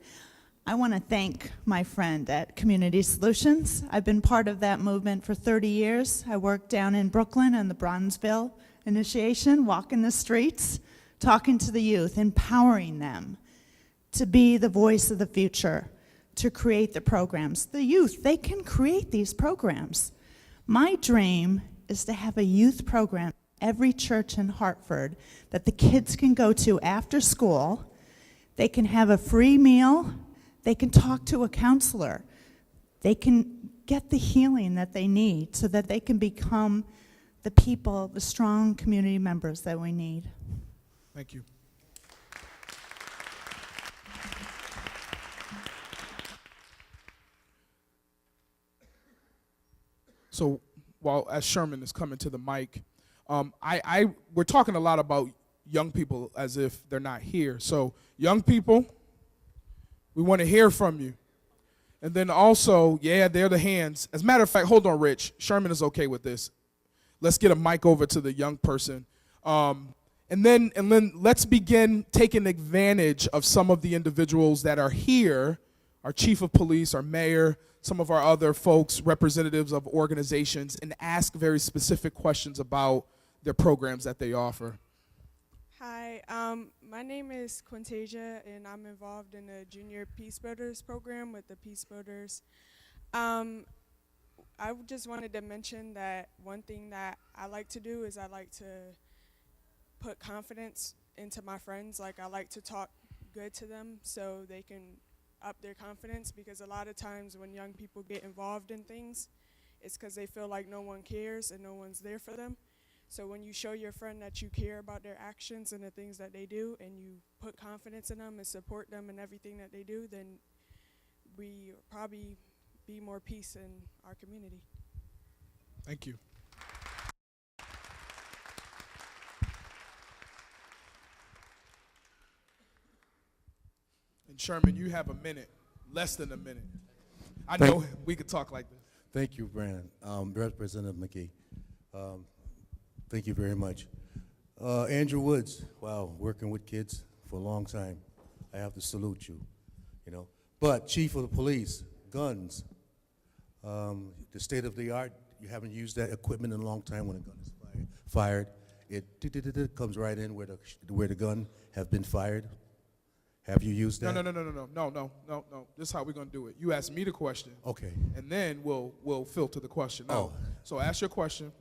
I want to thank my friend at Community Solutions. I've been part of that movement for 30 years. I worked down in Brooklyn on the Bronzeville initiation, walking the streets, talking to the youth, empowering them to be the voice of the future, to create the programs. The youth, they can create these programs. My dream is to have a youth program every church in Hartford that the kids can go to after school. They can have a free meal. They can talk to a counselor. They can get the healing that they need so that they can become the people, the strong community members that we need. Thank you. So as Sherman is coming to the mic, we're talking a lot about young people as if they're not here. So young people, we want to hear from you. And then also, yeah, they're the hands. As a matter of fact, hold on, Rich. Sherman is okay with this. Let's get a mic over to the young person. And then let's begin taking advantage of some of the individuals that are here, our chief of police, our mayor, some of our other folks, representatives of organizations, and ask very specific questions about their programs that they offer. Hi, my name is Quintasia, and I'm involved in the Junior Peace Builders program with the Peace Builders. I just wanted to mention that one thing that I like to do is I like to put confidence into my friends. Like, I like to talk good to them so they can up their confidence, because a lot of times when young people get involved in things, it's because they feel like no one cares and no one's there for them. So when you show your friend that you care about their actions and the things that they do, and you put confidence in them and support them in everything that they do, then we probably be more peace in our community. Thank you. And Sherman, you have a minute, less than a minute. I know we could talk like this. Thank you, Brandon. Representative McKee. Thank you very much. Andrew Woods, wow, working with kids for a long time. I have to salute you, you know. But Chief of the Police, guns, the state of the art, you haven't used that equipment in a long time. When a gun is fired, it comes right in where the gun have been fired. Have you used that? No. This is how we're gonna do it. You ask me the question. Okay. And then we'll filter the question. No. Oh. So ask your question.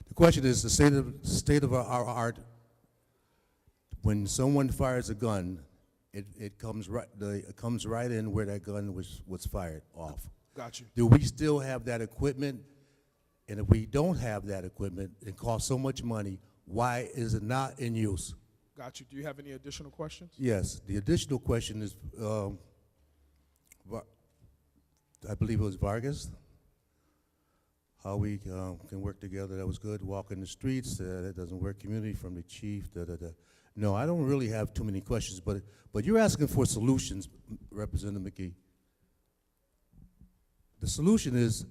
The question is the state of our art. When someone fires a gun, it comes right in where that gun was fired off. Got you. Do we still have that equipment? And if we don't have that equipment, it costs so much money, why is it not in use? Got you. Do you have any additional questions? Yes, the additional question is, I believe it was Vargas, how we can work together. That was good. Walk in the streets, that doesn't work. Community from the chief, da-da-da. No, I don't really have too many questions, but you're asking for solutions, Representative McGee. The solution is,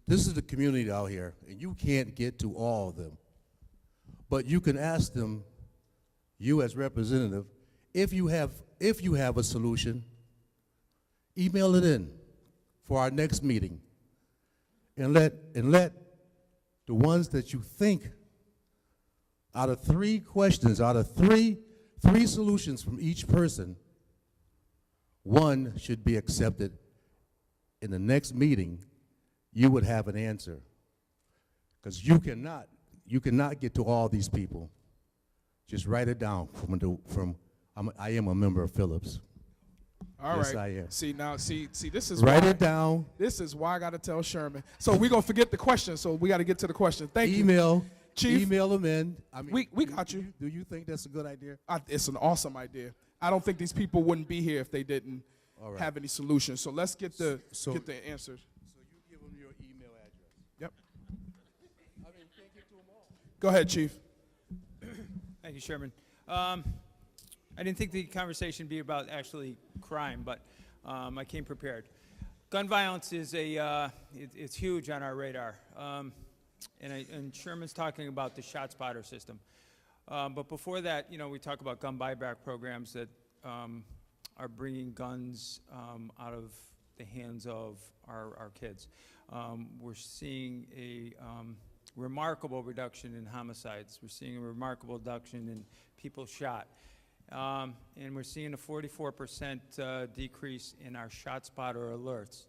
this is the community out here, and you can't get to all of them. But you can ask them, you as representative, if you have a solution, email it in for our next meeting. And let the ones that you think, out of three questions, out of three solutions from each person, one should be accepted. In the next meeting, you would have an answer. Because you cannot get to all these people. Just write it down I am a member of Phillips. All yes, right. I am. See, this is Write why, it down. This is why I got to tell Sherman. So we're going to forget the question, so we got to get to the question. Thank you. Chief. Email them in. I mean, we got you. Do you think that's a good idea? It's an awesome idea. I don't think these people wouldn't be here if they didn't All right. have any solutions. So let's get the answers. So you give them your email address. Yep. I mean, you can't get to them all. Go ahead, Chief. Thank you, Sherman. I didn't think the conversation would be about actually crime, but I came prepared. Gun violence is it's huge on our radar. And Sherman's talking about the ShotSpotter system. But before that, we talk about gun buyback programs that are bringing guns out of the hands of our kids. We're seeing a remarkable reduction in homicides. We're seeing a remarkable reduction in people shot. And we're seeing a 44% decrease in our ShotSpotter alerts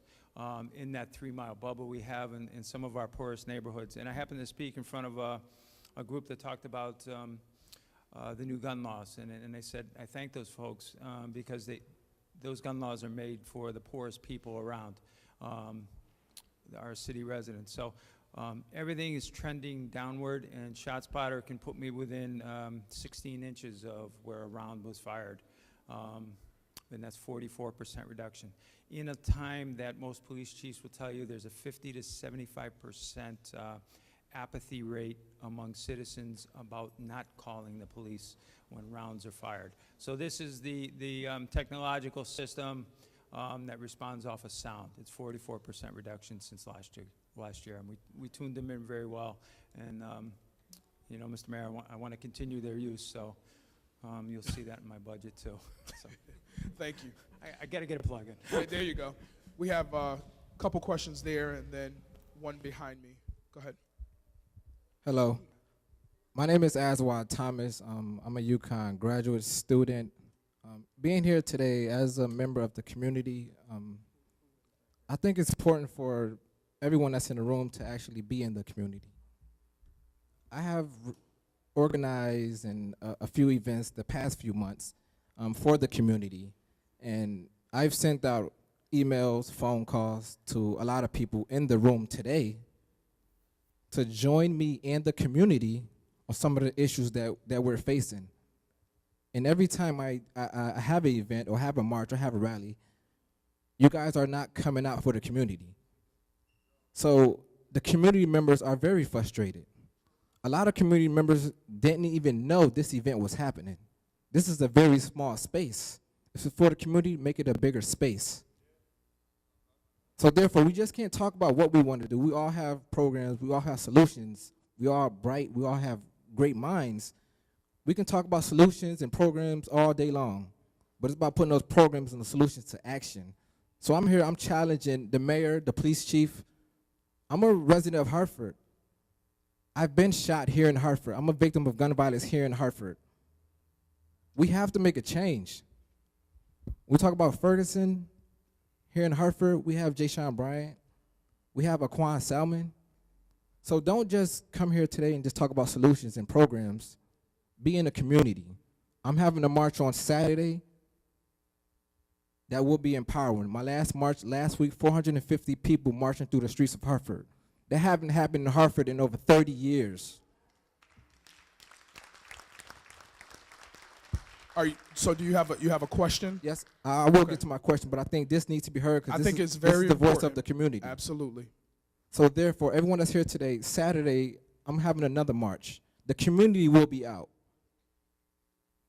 in that 3-mile bubble we have in some of our poorest neighborhoods. And I happened to speak in front of a group that talked about the new gun laws. And they said, I thank those folks because those gun laws are made for the poorest people around our city residents. So everything is trending downward, and ShotSpotter can put me within 16 inches of where a round was fired. And that's 44% reduction. In a time that most police chiefs will tell you there's a 50 to 75% apathy rate among citizens about not calling the police when rounds are fired. So this is the technological system that responds off of sound. It's 44% reduction since last year, and we tuned them in very well. And Mr. Mayor, I want to continue their use, so you'll see that in my budget too. So. Thank you. I got to get a plug in. Right, there you go. We have a couple questions there, and then one behind me. Go ahead. Hello. My name is Aswad Thomas. I'm a UConn graduate student. Being here today as a member of the community, I think it's important for everyone that's in the room to actually be in the community. I have organized a few events the past few months for the community, and I've sent out emails, phone calls to a lot of people in the room today to join me and the community on some of the issues that we're facing. And every time I have an event or have a march or have a rally, you guys are not coming out for the community. So the community members are very frustrated. A lot of community members didn't even know this event was happening. This is a very small space. If it's for the community, make it a bigger space. So therefore, we just can't talk about what we want to do. We all have programs. We all have solutions. We all are bright. We all have great minds. We can talk about solutions and programs all day long, but it's about putting those programs and the solutions to action. So I'm here. I'm challenging the mayor, the police chief. I'm a resident of Hartford. I've been shot here in Hartford. I'm a victim of gun violence here in Hartford. We have to make a change. We talk about Ferguson. Here in Hartford, we have Jay Sean Bryant. We have Aquan Salmon. So don't just come here today and just talk about solutions and programs. Be in the community. I'm having a march on Saturday that will be empowering. My last march last week, 450 people marching through the streets of Hartford. That haven't happened in Hartford in over 30 years. So do you have a question? Yes, I will get to my question, but I think this needs to be heard because it's this very is the voice important. of the community. Absolutely. So therefore, everyone that's here today, Saturday, I'm having another march. The community will be out.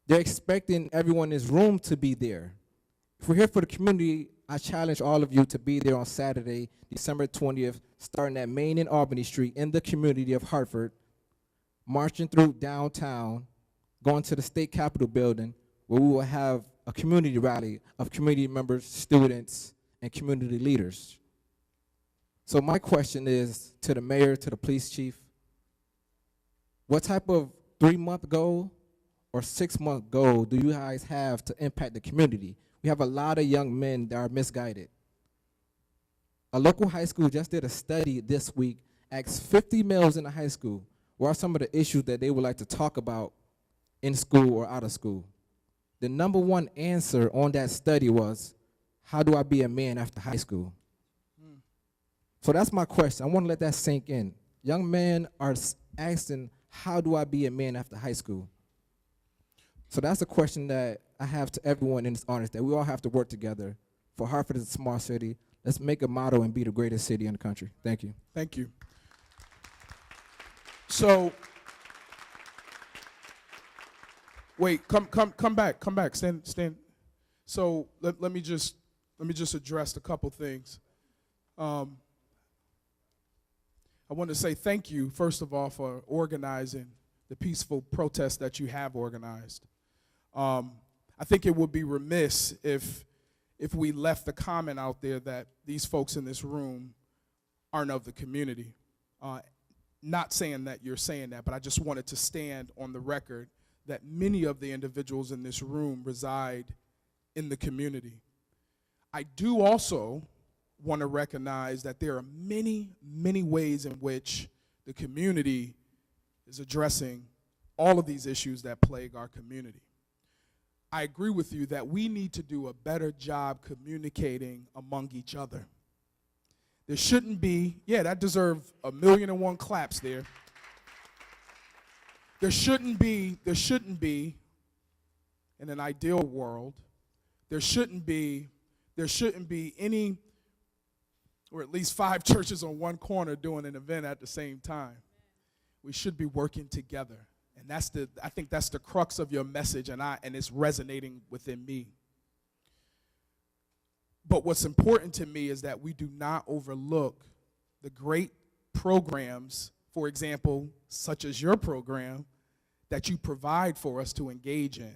They're expecting everyone in this room to be there. If we're here for the community, I challenge all of you to be there on Saturday, December 20th, starting at Main and Albany Street in the community of Hartford, marching through downtown, going to the state capitol building, where we will have a community rally of community members, students, and community leaders. So my question is to the mayor, to the police chief, what type of 3-month goal or 6-month goal do you guys have to impact the community? We have a lot of young men that are misguided. A local high school just did a study this week, asked 50 males in the high school, what are some of the issues that they would like to talk about in school or out of school? The number one answer on that study was, how do I be a man after high school? So that's my question. I want to let that sink in. Young men are asking, how do I be a man after high school? So that's a question that I have to everyone in this audience, that we all have to work together. For Hartford is a smart city. Let's make a motto and be the greatest city in the country. Thank you. Thank you. So, wait, come back, stand. So let me just address a couple things. I want to say thank you, first of all, for organizing the peaceful protest that you have organized. I think it would be remiss if we left the comment out there that these folks in this room aren't of the community. Not saying that you're saying that, but I just wanted to stand on the record that many of the individuals in this room reside in the community. I do also want to recognize that there are many, many ways in which the community is addressing all of these issues that plague our community. I agree with you that we need to do a better job communicating among each other. There shouldn't be, that deserves 1,000,001 claps there. There shouldn't be, in an ideal world, there shouldn't be any, or at least 5 churches on one corner doing an event at the same time. We should be working together. And I think that's the crux of your message, and it's resonating within me. But what's important to me is that we do not overlook the great programs, for example, such as your program, that you provide for us to engage in.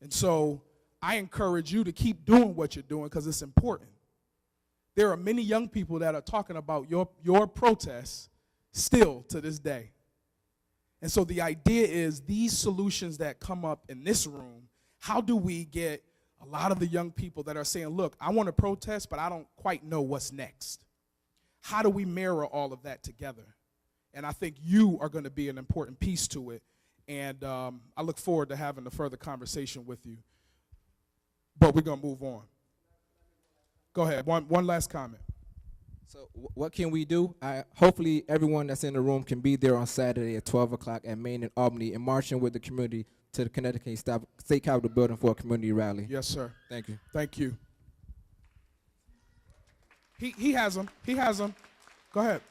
And so I encourage you to keep doing what you're doing because it's important. There are many young people that are talking about your protests still to this day. And so the idea is these solutions that come up in this room, how do we get a lot of the young people that are saying, look, I want to protest, but I don't quite know what's next? How do we mirror all of that together? And I think you are going to be an important piece to it. And I look forward to having a further conversation with you. But we're going to move on. Go ahead. One last comment. So what can we do? Hopefully everyone that's in the room can be there on Saturday at 12 o'clock at Main and Albany and marching with the community to the Connecticut State Capitol building for a community rally. Yes, sir. Thank you. Thank you. He has them. He has them. Go ahead.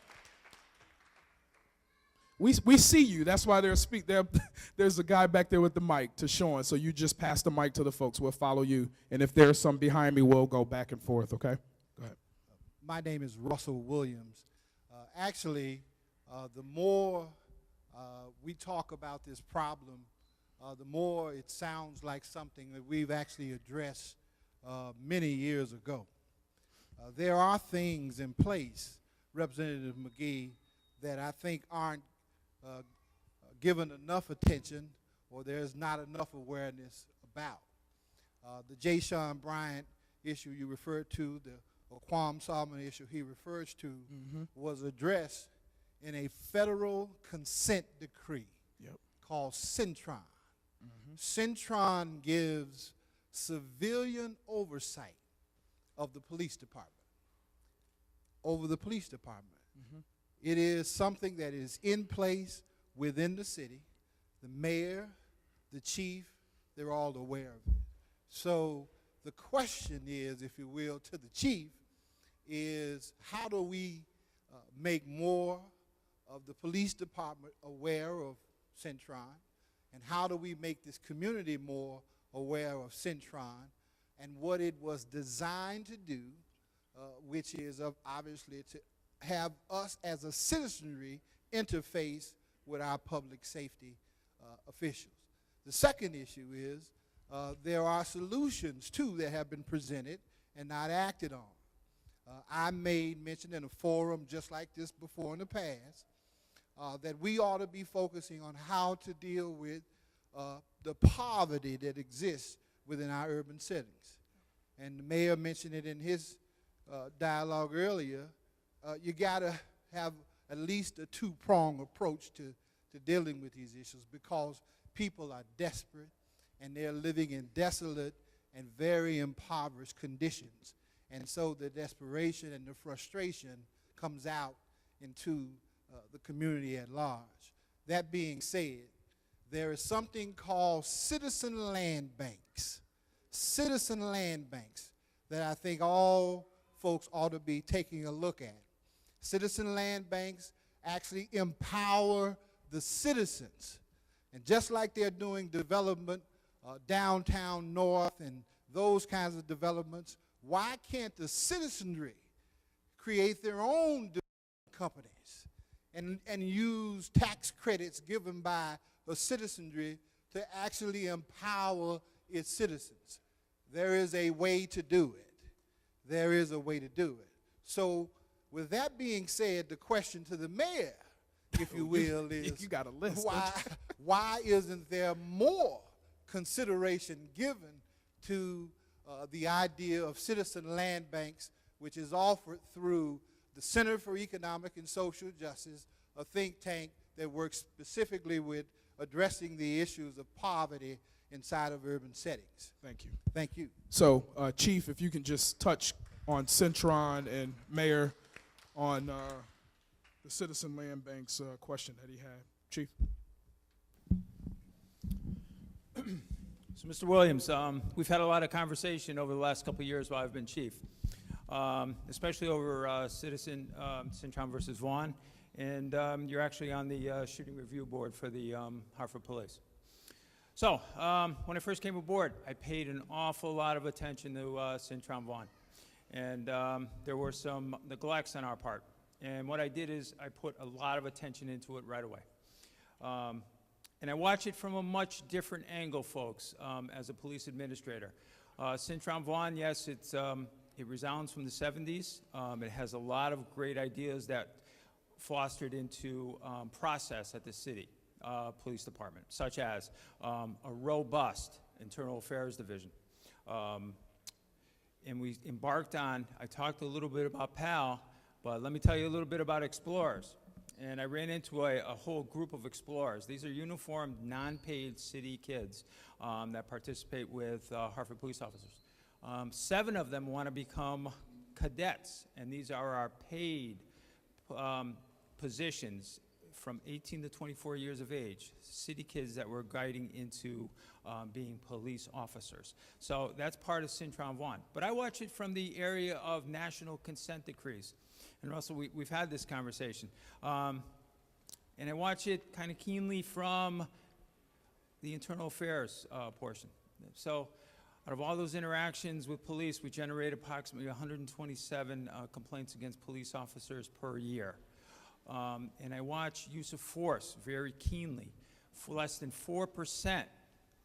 We see you. That's why there's a guy back there with the mic to Sean. So you just pass the mic to the folks. We'll follow you. And if there's some behind me, we'll go back and forth, okay? Go ahead. My name is Russell Williams. The more we talk about this problem, the more it sounds like something that we've actually addressed many years ago. There are things in place, Representative McGee, that I think aren't given enough attention or there's not enough awareness about. The J. Sean Bryant issue you referred to, the Quam Solomon issue he refers to, was addressed in a federal consent decree called Centron. Centron gives civilian oversight of the police department, over the police department. It is something that is in place within the city. The mayor, the chief, they're all aware of it. So the question is, if you will, to the chief, is how do we make more of the police department aware of Centron, and how do we make this community more aware of Centron and what it was designed to do, which is obviously to have us as a citizenry interface with our public safety officials. The second issue is there are solutions, too, that have been presented and not acted on. I made mention in a forum just like this before in the past that we ought to be focusing on how to deal with the poverty that exists within our urban settings. And the mayor mentioned it in his dialogue earlier. You got to have at least a two-pronged approach to dealing with these issues, because people are desperate and they're living in desolate and very impoverished conditions. And so the desperation and the frustration comes out into the community at large. That being said, there is something called citizen land banks. Citizen land banks that I think all folks ought to be taking a look at. Citizen land banks actually empower the citizens. And just like they're doing development downtown north and those kinds of developments, why can't the citizenry create their own companies and use tax credits given by the citizenry to actually empower its citizens? There is a way to do it. There is a way to do it. So with that being said, the question to the mayor, if you will, is you got a list, why isn't there more consideration given to the idea of citizen land banks, which is offered through the Center for Economic and Social Justice, a think tank that works specifically with addressing the issues of poverty inside of urban settings. Thank you. Thank you. So, Chief, if you can just touch on Centron, and Mayor on the citizen land banks question that he had. Chief. So, Mr. Williams, we've had a lot of conversation over the last couple of years while I've been chief, especially over Centron versus Vaughn, and you're actually on the shooting review board for the Hartford Police. So, when I first came aboard, I paid an awful lot of attention to Centron Vaughn, and there were some neglects on our part. And what I did is I put a lot of attention into it right away. And I watch it from a much different angle, folks, as a police administrator. Centron Vaughn, yes, it resounds from the 70s. It has a lot of great ideas that fostered into process at the city police department, such as a robust internal affairs division. And we embarked on, I talked a little bit about PAL, but let me tell you a little bit about Explorers. And I ran into a whole group of Explorers. These are uniformed, non-paid city kids that participate with Hartford police officers. 7 of them want to become cadets, and these are our paid positions from 18 to 24 years of age, city kids that we're guiding into being police officers. So that's part of Centron Vaughn. But I watch it from the area of national consent decrees. And Russell, we've had this conversation. And I watch it kind of keenly from the internal affairs portion. So out of all those interactions with police, we generate approximately 127 complaints against police officers per year. And I watch use of force very keenly. Less than 4%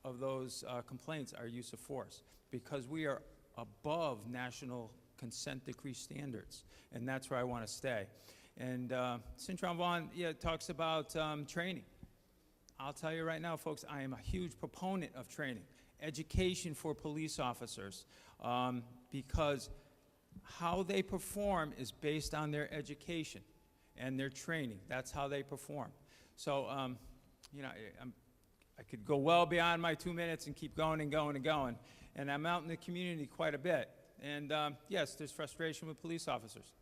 of those complaints are use of force, because we are above national consent decree standards, and that's where I want to stay. And Centron Vaughn, talks about training. I'll tell you right now, folks, I am a huge proponent of training, education for police officers, because how they perform is based on their education. and their training. That's how they perform. So, you know, I could go well beyond my 2 minutes and keep going and going and going. And I'm out in the community quite a bit. And yes, there's frustration with police officers.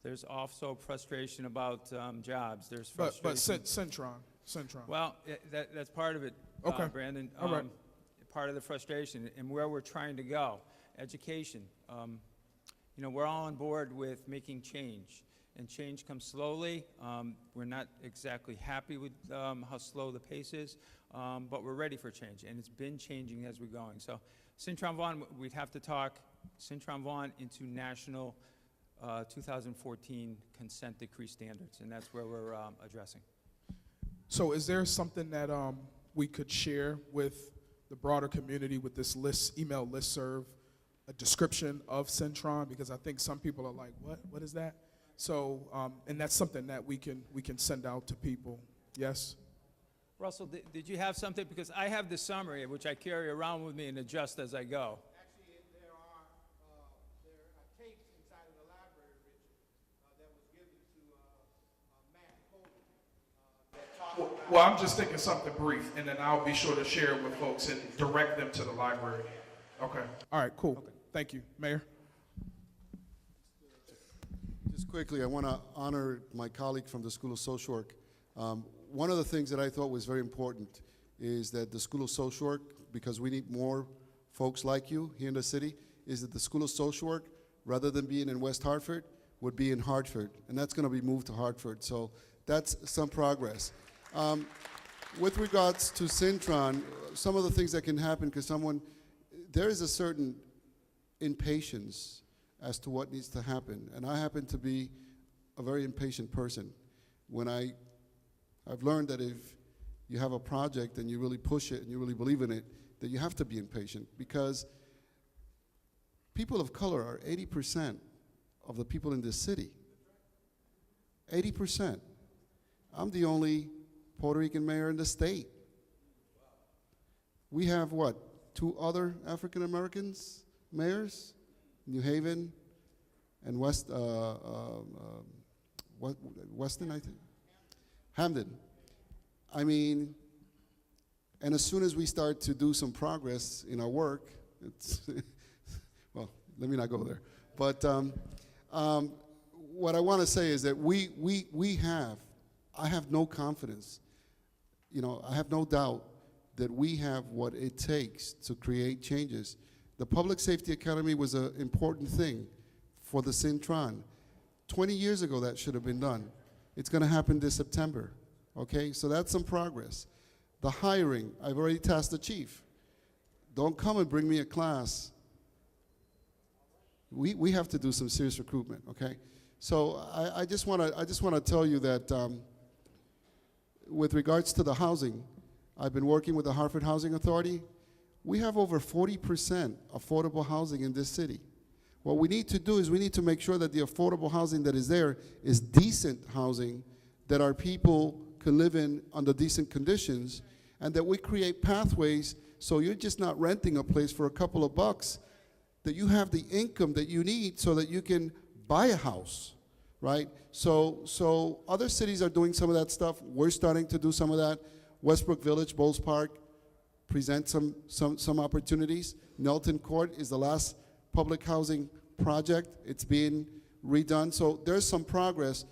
There's also frustration about jobs. There's frustration. But Centron. Well, that's part of it, Okay. Brandon. All right. Part of the frustration and where we're trying to go. Education. You know, we're all on board with making change, and change comes slowly. We're not exactly happy with how slow the pace is, but we're ready for change, and it's been changing as we're going. So, Cintron Vaughan, we'd have to talk Cintron Vaughan into national 2014 consent decree standards, and that's where we're addressing. So is there something that we could share with the broader community with this email listserv, a description of Cintron? Because I think some people are like, what is that? So, and that's something that we can send out to people. Yes? Russell, did you have something? Because I have the summary, which I carry around with me and adjust as I go. Actually, there are tapes inside of the library, Richard, that was given to Matt Coleman that talked about... Well, I'm just thinking something brief, and then I'll be sure to share it with folks and direct them to the library. Okay. All right, cool. Okay. Thank you. Mayor? Just quickly, I want to honor my colleague from the School of Social Work. One of the things that I thought was very important is that the School of Social Work, because we need more folks like you here in the city, is that the School of Social Work, rather than being in West Hartford, would be in Hartford, and that's going to be moved to Hartford. So that's some progress. With regards to Cintron, some of the things that can happen, because there is a certain impatience as to what needs to happen, and I happen to be a very impatient person. When I've learned that if you have a project and you really push it and you really believe in it, that you have to be impatient, because people of color are 80% of the people in this city. 80%. I'm the only Puerto Rican mayor in the state. We have, what, 2 other African Americans mayors? New Haven and Weston, I think. Hampden. I mean, and as soon as we start to do some progress in our work, it's well, let me not go there. But what I want to say is that I have no confidence, I have no doubt that we have what it takes to create changes. The Public Safety Academy was an important thing for the Cintron. 20 years ago, that should have been done. It's going to happen this September, okay? So that's some progress. The hiring, I've already tasked the chief. Don't come and bring me a class. We have to do some serious recruitment, okay? So I just want to tell you that with regards to the housing, I've been working with the Hartford Housing Authority. We have over 40% affordable housing in this city. What we need to do is we need to make sure that the affordable housing that is there is decent housing that our people can live in under decent conditions, and that we create pathways so you're just not renting a place for a couple of bucks, that you have the income that you need so that you can buy a house, right? So other cities are doing some of that stuff. We're starting to do some of that. Westbrook Village, Bowles Park, present some opportunities. Nelton Court is the last public housing project. It's being redone. So there's some progress.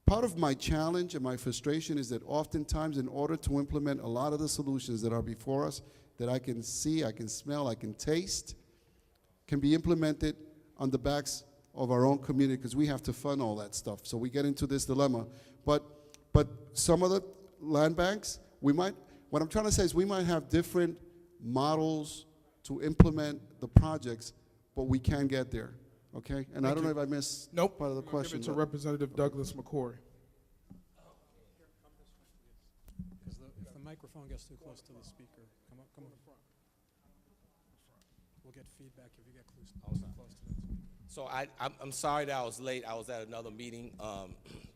Part of my challenge and my frustration is that oftentimes in order to implement a lot of the solutions that are before us, that I can see, I can smell, I can taste, can be implemented on the backs of our own community, because we have to fund all that stuff. So we get into this dilemma. But some of the land banks, what I'm trying to say is we might have different models to implement the projects, but we can get there, okay? And I don't know if I missed part of the question. Give it to Representative Douglas McCory. Because if the microphone gets too close to the speaker, come up. We'll get feedback if you get close to the speaker. So I'm sorry that I was late. I was at another meeting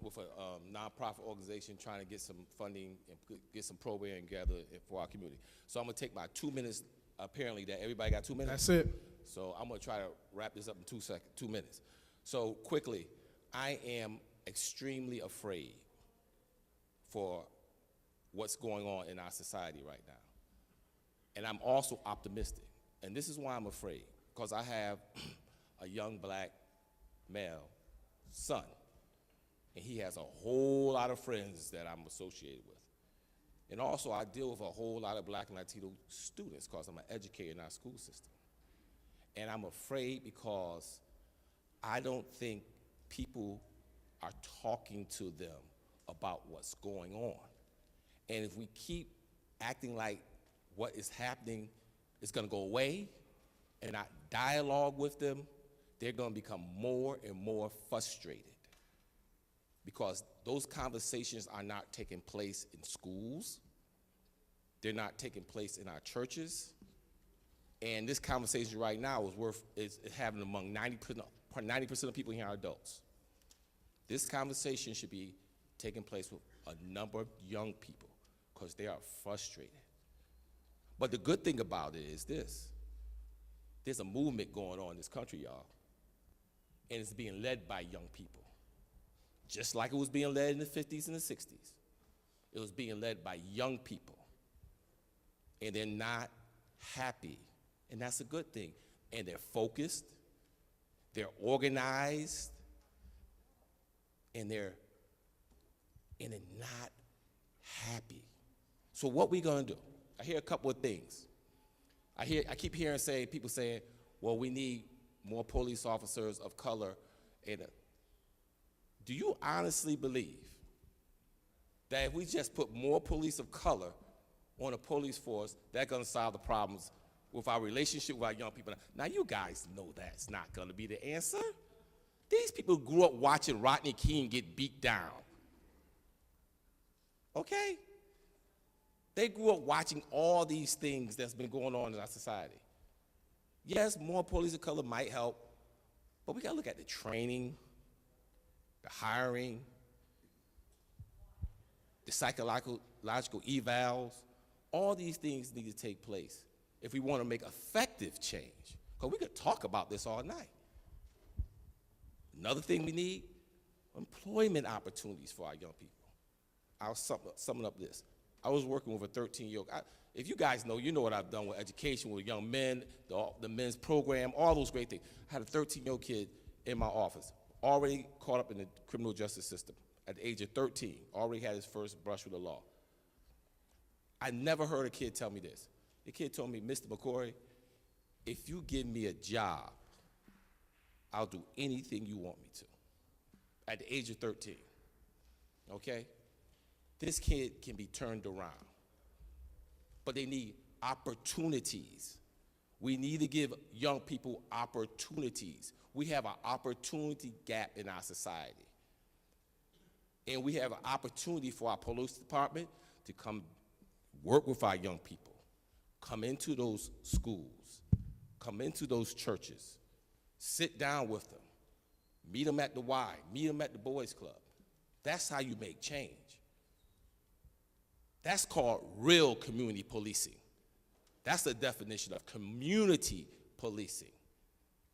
with a nonprofit organization trying to get some funding and get some programming together for our community. So I'm gonna take my 2 minutes. Apparently, that everybody got 2 minutes. That's it. So I'm gonna try to wrap this up in 2 minutes. So quickly, I am extremely afraid for what's going on in our society right now. And I'm also optimistic. And this is why I'm afraid, because I have a young black male son, and he has a whole lot of friends that I'm associated with. And also, I deal with a whole lot of black and Latino students because I'm an educator in our school system. And I'm afraid because I don't think people are talking to them about what's going on. And if we keep acting like what is happening is going to go away and not dialogue with them, they're going to become more and more frustrated because those conversations are not taking place in schools. They're not taking place in our churches. And this conversation right now is having among 90% of people here are adults. This conversation should be taking place with a number of young people because they are frustrated. But the good thing about it is this. There's a movement going on in this country, y'all, and it's being led by young people. Just like it was being led in the 50s and the 60s. It was being led by young people. And they're not happy, and that's a good thing. And they're focused, they're organized, and they're not happy. So what we gonna do? I hear a couple of things. I keep hearing people saying, well, we need more police officers of color. Do you honestly believe that if we just put more police of color on a police force, that's gonna solve the problems with our relationship with our young people? Now you guys know that's not gonna be the answer. These people grew up watching Rodney King get beat down. Okay? They grew up watching all these things that's been going on in our society. Yes, more police of color might help, but we gotta look at the training, the hiring, the psychological evals. All these things need to take place if we want to make effective change. Because we could talk about this all night. Another thing we need, employment opportunities for our young people. I'll sum up this. I was working with a 13-year-old. If you guys know, you know what I've done with education, with young men, the men's program, all those great things. I had a 13-year-old kid in my office, already caught up in the criminal justice system at the age of 13, already had his first brush with the law. I never heard a kid tell me this. The kid told me, Mr. McCory, if you give me a job, I'll do anything you want me to. At the age of 13, okay? This kid can be turned around, but they need opportunities. We need to give young people opportunities. We have an opportunity gap in our society. And we have an opportunity for our police department to come work with our young people, come into those schools, come into those churches, sit down with them, meet them at the Y, meet them at the Boys Club. That's how you make change. That's called real community policing. That's the definition of community policing.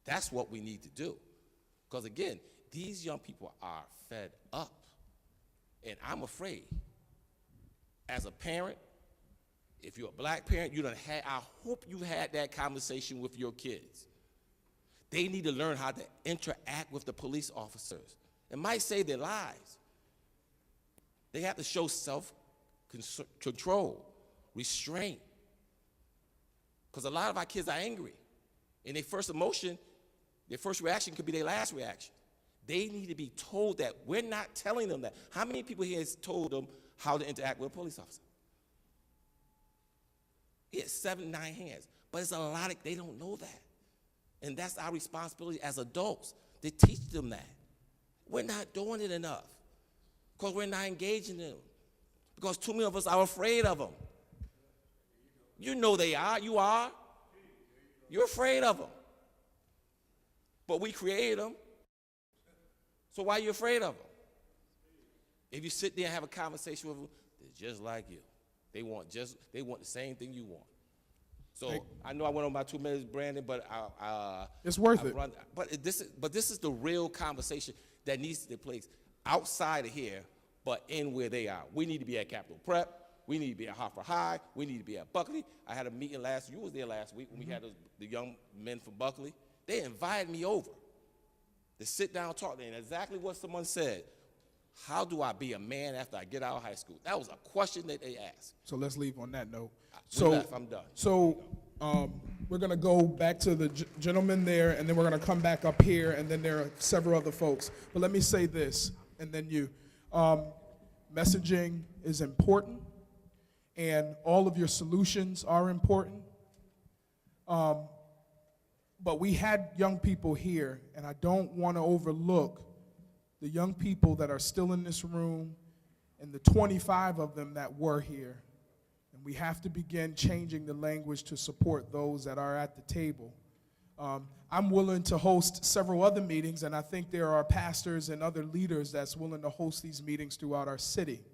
That's what we need to do. Because again, these young people are fed up. And I'm afraid, as a parent, if you're a black parent, I hope you had that conversation with your kids. They need to learn how to interact with the police officers. It might save their lives. They have to show self-control, restraint. Because a lot of our kids are angry. And their first emotion, their first reaction could be their last reaction. They need to be told that. We're not telling them that. How many people here has told them how to interact with a police officer? It's 7, 9 hands. But it's a lot they don't know that. And that's our responsibility as adults, to teach them that. We're not doing it enough because we're not engaging them. Because too many of us are afraid of them. You know they are. You are. You're afraid of them. But we created them. So why are you afraid of them? If you sit there and have a conversation with them, they're just like you. They want the same thing you want. So I know I went on my 2 minutes, Brandon, but it's worth it. But this is the real conversation that needs to take place. outside of here, but in where they are. We need to be at Capitol Prep. We need to be at Hartford High. We need to be at Buckley. I had a meeting you was there last week when we had the young men from Buckley. They invited me over to sit down and talk. And exactly what someone said, how do I be a man after I get out of high school? That was a question that they asked. So let's leave on that note. I'm done. So we're going to go back to the gentleman there, and then we're going to come back up here, and then there are several other folks. But let me say this, and then you. Messaging is important, and all of your solutions are important. But we had young people here, and I don't want to overlook the young people that are still in this room and the 25 of them that were here. And we have to begin changing the language to support those that are at the table. I'm willing to host several other meetings, and I think there are pastors and other leaders that's willing to host these meetings throughout our city.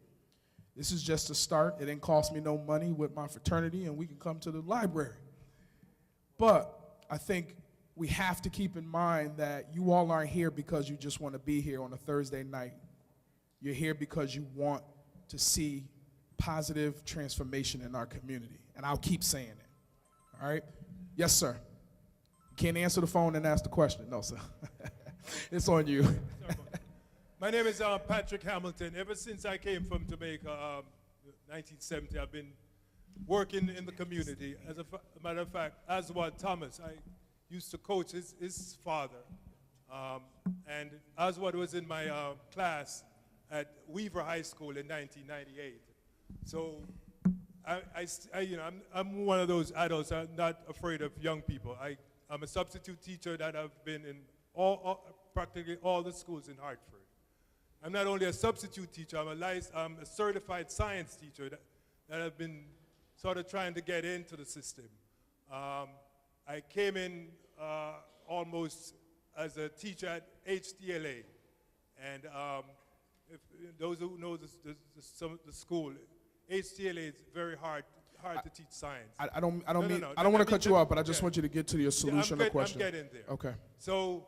This is just a start. It didn't cost me no money with my fraternity, and we can come to the library. But I think we have to keep in mind that you all aren't here because you just want to be here on a Thursday night. You're here because you want to see positive transformation in our community. And I'll keep saying it. All right? Yes, sir. You can't answer the phone and ask the question. No, sir. It's on you. My name is Patrick Hamilton. Ever since I came from Jamaica, 1970, I've been working in the community. As a matter of fact, Oswald Thomas, I used to coach his father. And Oswald was in my class at Weaver High School in 1998. So I'm one of those adults. I'm not afraid of young people. I'm a substitute teacher that I've been in practically all the schools in Hartford. I'm not only a substitute teacher, I'm a certified science teacher that I've been sort of trying to get into the system. I came in almost as a teacher at HTLA. And if those who know the school, HTLA is very hard to teach science. I don't want to cut you off, but I just want you to get to your solution or question. I'm getting there. Okay. So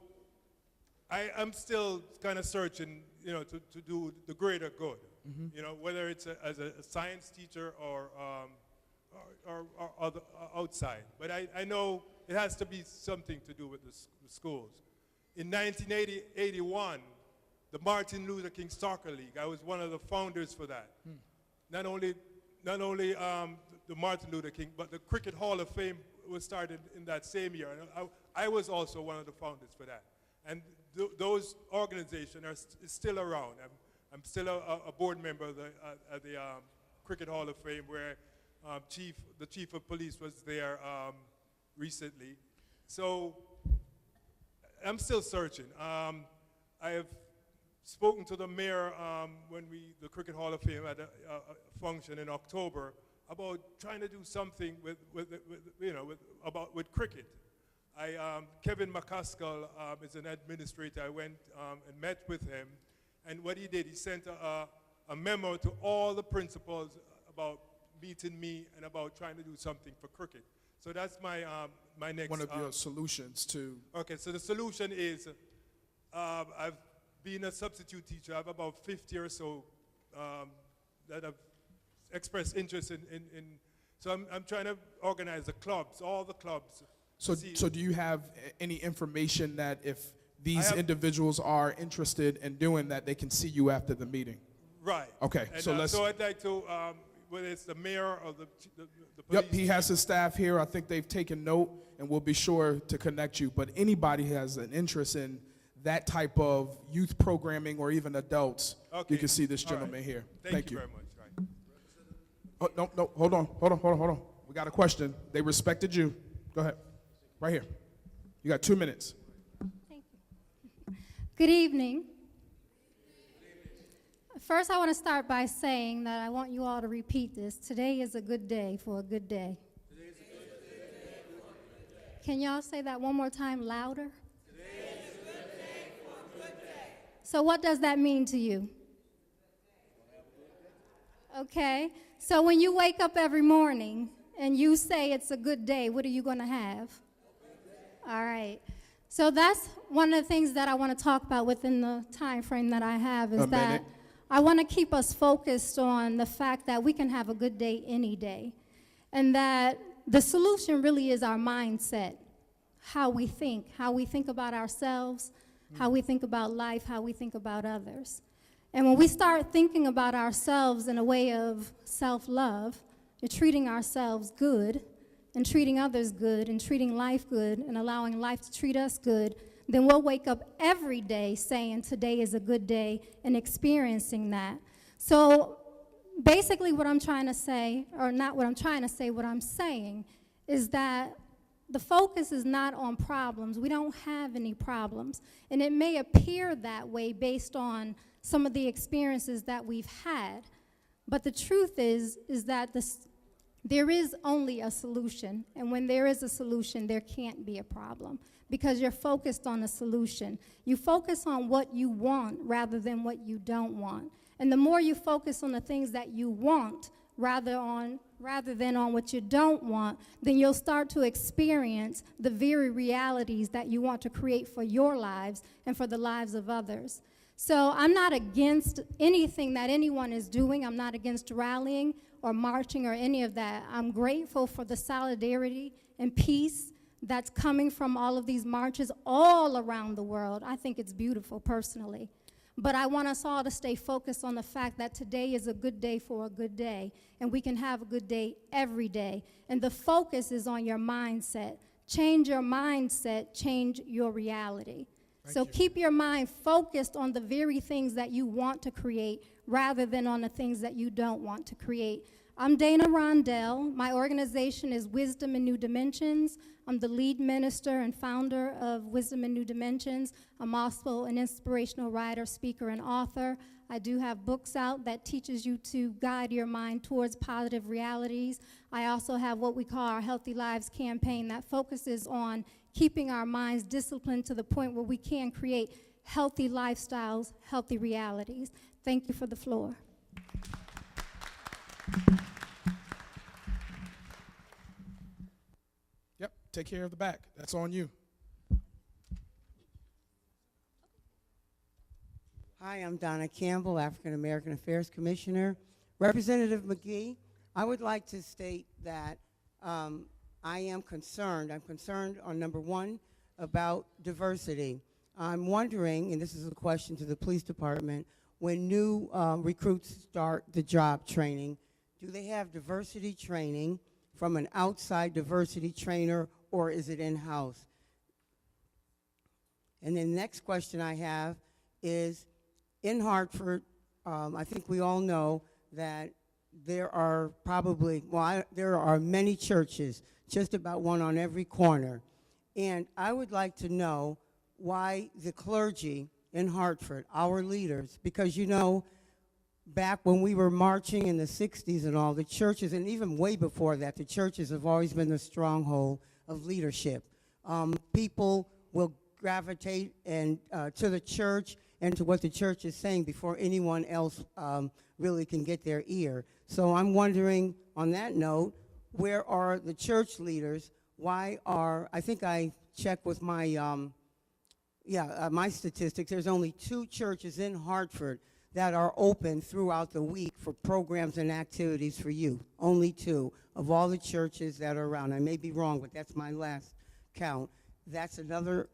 I'm still kind of searching, to do the greater good. Whether it's as a science teacher or outside. But I know it has to be something to do with the schools. In 1981, the Martin Luther King Soccer League, I was one of the founders for that. Not only the Martin Luther King, but the Cricket Hall of Fame was started in that same year. And I was also one of the founders for that. And those organizations are still around. I'm still a board member of the Cricket Hall of Fame, where the chief of police was there recently. So I'm still searching. I have spoken to the mayor when the Cricket Hall of Fame had a function in October about trying to do something with cricket. Kevin McCaskill is an administrator. I went and met with him, and what he did, he sent a memo to all the principals about meeting me and about trying to do something for cricket. So that's my next. One of your solutions to. Okay, so the solution is I've been a substitute teacher. I have about 50 or so that have expressed interest in so I'm trying to organize the clubs, all the clubs. So do you have any information that if these individuals are interested in doing that, they can see you after the meeting? Right. Okay, And, so let's. So I'd like to, whether it's the mayor or the police. Yep, he has his staff here. I think they've taken note, and we'll be sure to connect you. But anybody who has an interest in that type of youth programming or even adults, you can see this gentleman here. Thank you very much. Right. Oh, no, hold on. We got a question. They respected you. Go ahead. Right here. You got 2 minutes. Thank you. Good evening. First, I want to start by saying that I want you all to repeat this. Today is a good day for a good day. Can y'all say that one more time louder? Today is a good day for a good day. So what does that mean to you? Okay. So when you wake up every morning and you say it's a good day, what are you going to have? All right. So that's one of the things that I want to talk about within the time frame that I have is that I want to keep us focused on the fact that we can have a good day any day, and that the solution really is our mindset, how we think about ourselves, how we think about life, how we think about others. And when we start thinking about ourselves in a way of self-love and treating ourselves good and treating others good and treating life good and allowing life to treat us good, then we'll wake up every day saying today is a good day and experiencing that. So basically what I'm trying to say, or not what I'm trying to say, what I'm saying is that the focus is not on problems. We don't have any problems. And it may appear that way based on some of the experiences that we've had. But the truth is that there is only a solution. And when there is a solution, there can't be a problem because you're focused on a solution. You focus on what you want rather than what you don't want. And the more you focus on the things that you want rather than on what you don't want, then you'll start to experience the very realities that you want to create for your lives and for the lives of others. So I'm not against anything that anyone is doing. I'm not against rallying or marching or any of that. I'm grateful for the solidarity and peace that's coming from all of these marches all around the world. I think it's beautiful personally. But I want us all to stay focused on the fact that today is a good day for a good day, and we can have a good day every day. And the focus is on your mindset. Change your mindset, change your reality. So keep your mind focused on the very things that you want to create rather than on the things that you don't want to create. I'm Dana Rondell. My organization is Wisdom in New Dimensions. I'm the lead minister and founder of Wisdom in New Dimensions. I'm also an inspirational writer, speaker, and author. I do have books out that teaches you to guide your mind towards positive realities. I also have what we call our Healthy Lives campaign that focuses on keeping our minds disciplined to the point where we can create healthy lifestyles, healthy realities. Thank you for the floor. Yep, take care of the back. That's on you. Hi, I'm Donna Campbell, African American Affairs Commissioner. Representative McGee, I would like to state that I am concerned. I'm concerned on number one about diversity. I'm wondering, and this is a question to the police department, when new recruits start the job training, do they have diversity training from an outside diversity trainer, or is it in-house? And then the next question I have is, in Hartford, I think we all know that there are probably, there are many churches, just about one on every corner. And I would like to know why the clergy in Hartford, our leaders, because you know, back when we were marching in the 60s and all, the churches, and even way before that, the churches have always been the stronghold of leadership. People will gravitate to the church and to what the church is saying before anyone else really can get their ear. So I'm wondering, on that note, where are the church leaders? Why are, I think I checked with my, my statistics, there's only 2 churches in Hartford that are open throughout the week for programs and activities for youth. Only 2 of all the churches that are around. I may be wrong, but that's my last count. That's another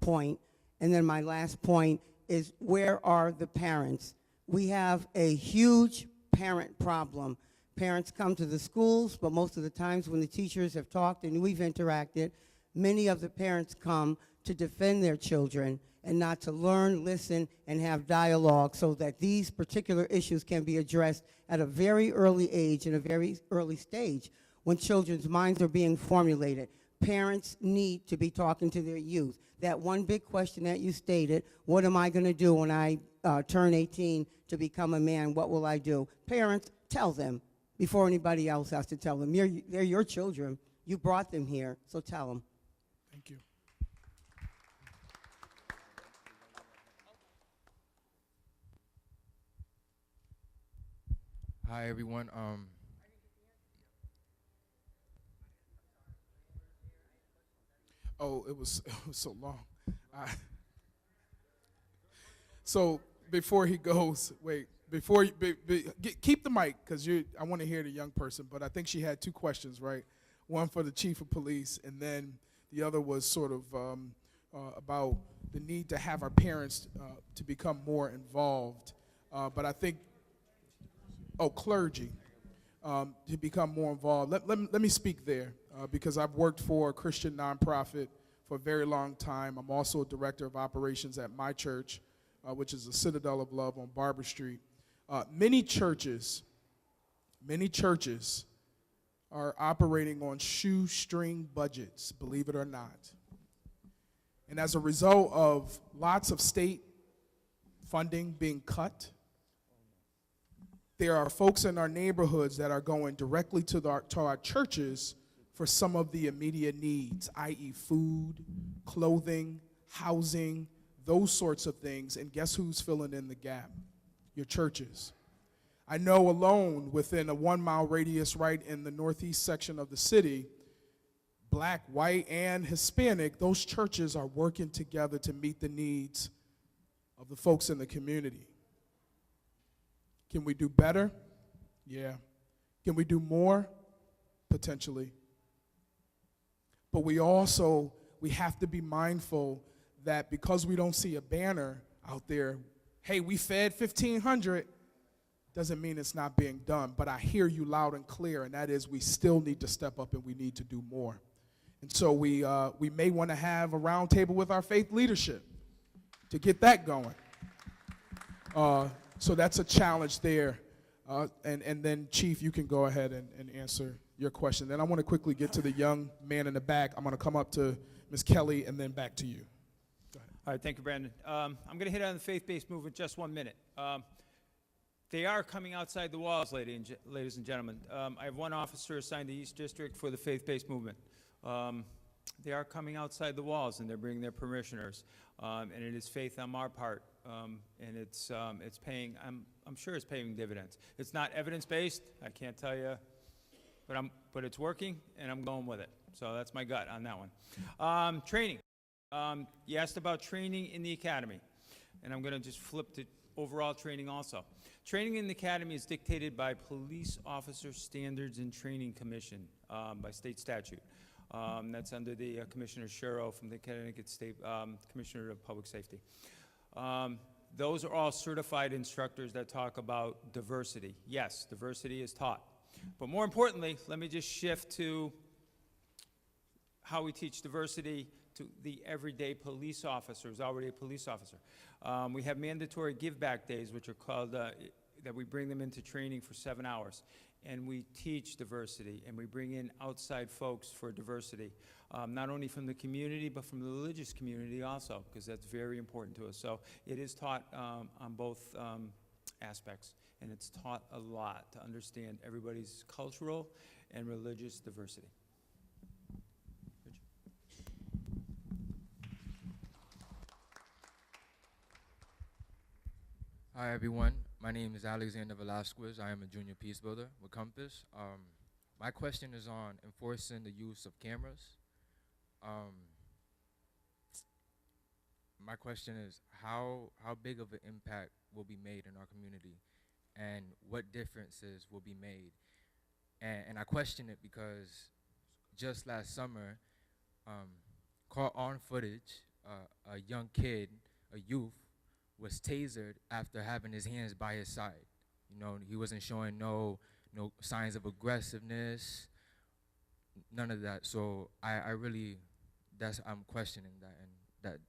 point. And then my last point is, where are the parents? We have a huge parent problem. Parents come to the schools, but most of the times when the teachers have talked and we've interacted, many of the parents come to defend their children and not to learn, listen, and have dialogue so that these particular issues can be addressed at a very early age, in a very early stage, when children's minds are being formulated. Parents need to be talking to their youth. That one big question that you stated, what am I going to do when I turn 18 to become a man? What will I do? Parents, tell them before anybody else has to tell them. They're your children. You brought them here, so tell them. Thank you. Hi, everyone. Oh, it was so long. So before he goes, wait, before you, keep the mic, because I want to hear the young person, but I think she had two questions, right? One for the chief of police, and then the other was sort of about the need to have our parents to become more involved. But I think, clergy, to become more involved. Let me speak there, because I've worked for a Christian nonprofit for a very long time. I'm also a director of operations at my church, which is the Citadel of Love on Barber Street. Many churches are operating on shoestring budgets, believe it or not. And as a result of lots of state funding being cut, there are folks in our neighborhoods that are going directly to our churches for some of the immediate needs, i.e. food, clothing, housing, those sorts of things. And guess who's filling in the gap? Your churches. I know alone within a 1-mile radius right in the northeast section of the city, black, white, and Hispanic, those churches are working together to meet the needs of the folks in the community. Can we do better? Yeah. Can we do more? Potentially. But we have to be mindful that because we don't see a banner out there, hey, we fed 1,500, doesn't mean it's not being done. But I hear you loud and clear, and that is we still need to step up and we need to do more. And so we may want to have a round table with our faith leadership to get that going. So that's a challenge there. And then, Chief, you can go ahead and answer your question. Then I want to quickly get to the young man in the back. I'm going to come up to Ms. Kelly and then back to you. Go ahead. All right, thank you, Brandon. I'm going to hit on the faith-based movement just 1 minute. They are coming outside the walls, ladies and gentlemen. I have one officer assigned to the East District for the faith-based movement. They are coming outside the walls, and they're bringing their parishioners. And it is faith on our part, and it's paying. I'm sure it's paying dividends. It's not evidence-based, I can't tell you, but it's working, and I'm going with it. So that's my gut on that one. Training. You asked about training in the academy, and I'm going to just flip to overall training also. Training in the academy is dictated by Police Officer Standards and Training Commission by state statute. That's under the Commissioner Sherrill from the Connecticut State Commissioner of Public Safety. Those are all certified instructors that talk about diversity. Yes, diversity is taught. But more importantly, let me just shift to how we teach diversity to the everyday police officer who's already a police officer. We have mandatory give-back days, which are called, that we bring them into training for 7 hours. And we teach diversity, and we bring in outside folks for diversity, not only from the community, but from the religious community also, because that's very important to us. So it is taught on both aspects, and it's taught a lot to understand everybody's cultural and religious diversity. Hi, everyone. My name is Alexander Velasquez. I am a junior peace builder with Compass. My question is on enforcing the use of cameras. My question is how big of an impact will be made in our community, and what differences will be made? And I question it because just last summer, caught on footage, a young kid, a youth, was tasered after having his hands by his side. You know, he wasn't showing no signs of aggressiveness, none of that. So I'm questioning that, and that,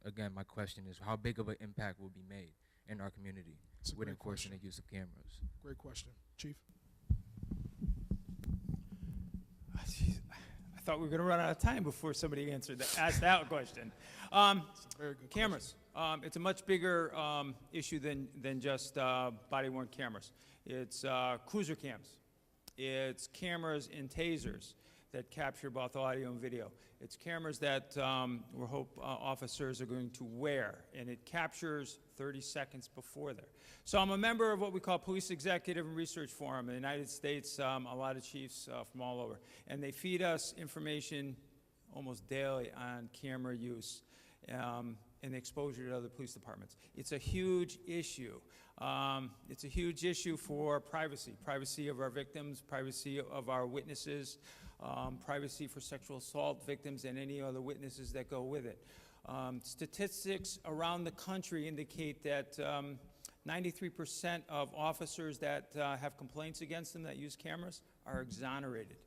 again, my question is how big of an impact will be made in our community with enforcing the use of cameras? Great question. Chief? I thought we were going to run out of time before somebody asked that question. Very good cameras. It's a much bigger issue than just body-worn cameras. It's cruiser cams. It's cameras in tasers that capture both audio and video. It's cameras that we hope officers are going to wear, and it captures 30 seconds before there. So I'm a member of what we call Police Executive and Research Forum in the United States, a lot of chiefs from all over. And they feed us information almost daily on camera use and exposure to other police departments. It's a huge issue. It's a huge issue for privacy of our victims, privacy of our witnesses, privacy for sexual assault victims and any other witnesses that go with it. Statistics around the country indicate that 93% of officers that have complaints against them that use cameras are exonerated.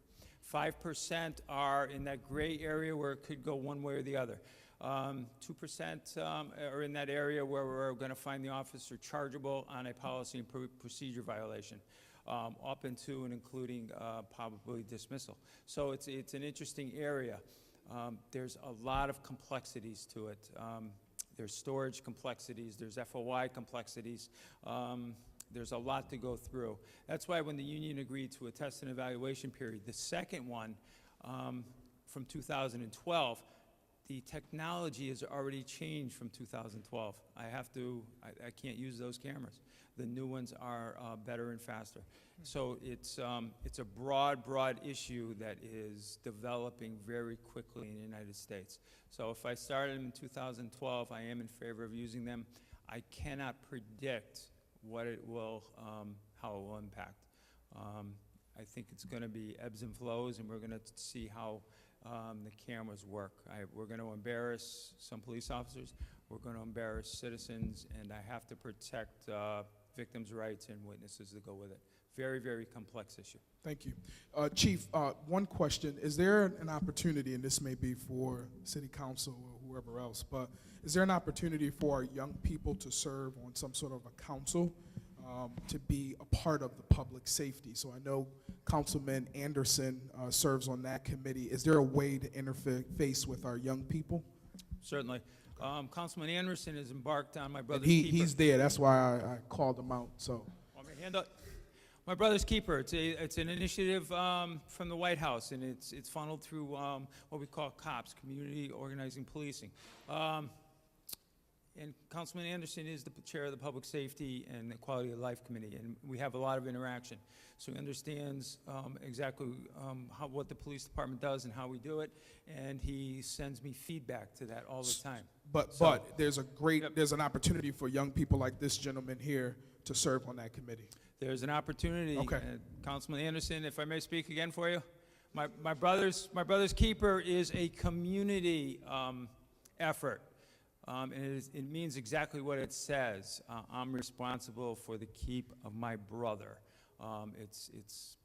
5% are in that gray area where it could go one way or the other. 2% are in that area where we're going to find the officer chargeable on a policy and procedure violation, up into and including probably dismissal. So it's an interesting area. There's a lot of complexities to it. There's storage complexities, there's FOI complexities, there's a lot to go through. That's why when the union agreed to a test and evaluation period, the second one from 2012, the technology has already changed from 2012. I can't use those cameras. The new ones are better and faster. So it's a broad issue that is developing very quickly in the United States. So if I started in 2012, I am in favor of using them. I cannot predict what it will, how it will impact. I think it's going to be ebbs and flows, and we're going to see how the cameras work. We're going to embarrass some police officers. We're going to embarrass citizens, and I have to protect victims' rights and witnesses that go with it. Very, very complex issue. Thank you. Chief, one question. Is there an opportunity, and this may be for City Council or whoever else, but is there an opportunity for our young people to serve on some sort of a council to be a part of the public safety? So I know Councilman Anderson serves on that committee. Is there a way to interface with our young people? Certainly. Councilman Anderson has embarked on my brother's keeper. He's there. That's why I called him out. So. Want me to hand up? My Brother's Keeper. It's an initiative from the White House, and it's funneled through what we call COPS, Community Organizing Policing. And Councilman Anderson is the chair of the Public Safety and the Quality of Life Committee, and we have a lot of interaction. So he understands exactly what the police department does and how we do it, and he sends me feedback to that all the time. But there's an opportunity for young people like this gentleman here to serve on that committee. There's an opportunity. Okay. Councilman Anderson, if I may speak again for you, my brother's keeper is a community effort. And it means exactly what it says. I'm responsible for the keep of my brother. It's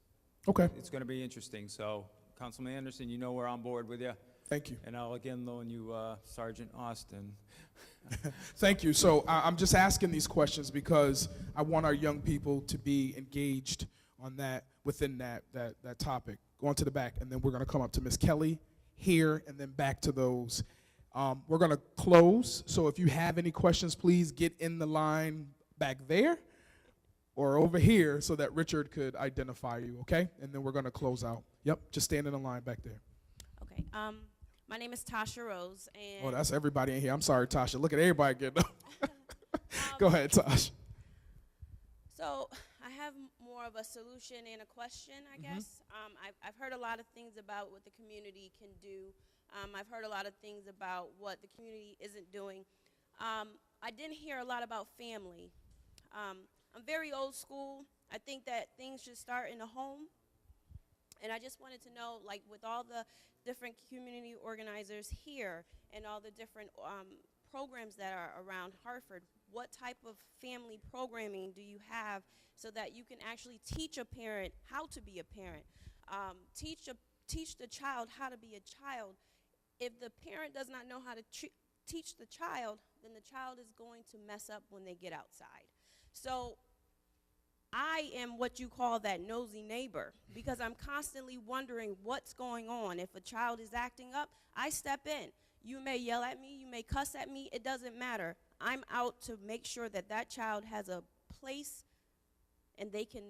going to be interesting. So, Councilman Anderson, you know we're on board with you. Thank you. And I'll again loan you Sergeant Austin. Thank you. So I'm just asking these questions because I want our young people to be engaged on that, within that topic. Go on to the back, and then we're going to come up to Ms. Kelly here, and then back to those. We're going to close, so if you have any questions, please get in the line back there or over here so that Richard could identify you, okay? And then we're going to close out. Yep, just stand in the line back there. Okay. My name is Tasha Rose, and oh, that's everybody in here. I'm sorry, Tasha. Look at everybody getting up. Go ahead, Tasha. So I have more of a solution and a question, I guess. I've heard a lot of things about what the community can do. I've heard a lot of things about what the community isn't doing. I didn't hear a lot about family. I'm very old school. I think that things should start in the home. And I just wanted to know, like, with all the different community organizers here and all the different programs that are around Hartford, what type of family programming do you have so that you can actually teach a parent how to be a parent, teach the child how to be a child? If the parent does not know how to teach the child, then the child is going to mess up when they get outside. So I am what you call that nosy neighbor, because I'm constantly wondering what's going on. If a child is acting up, I step in. You may yell at me, you may cuss at me, it doesn't matter. I'm out to make sure that that child has a place and they can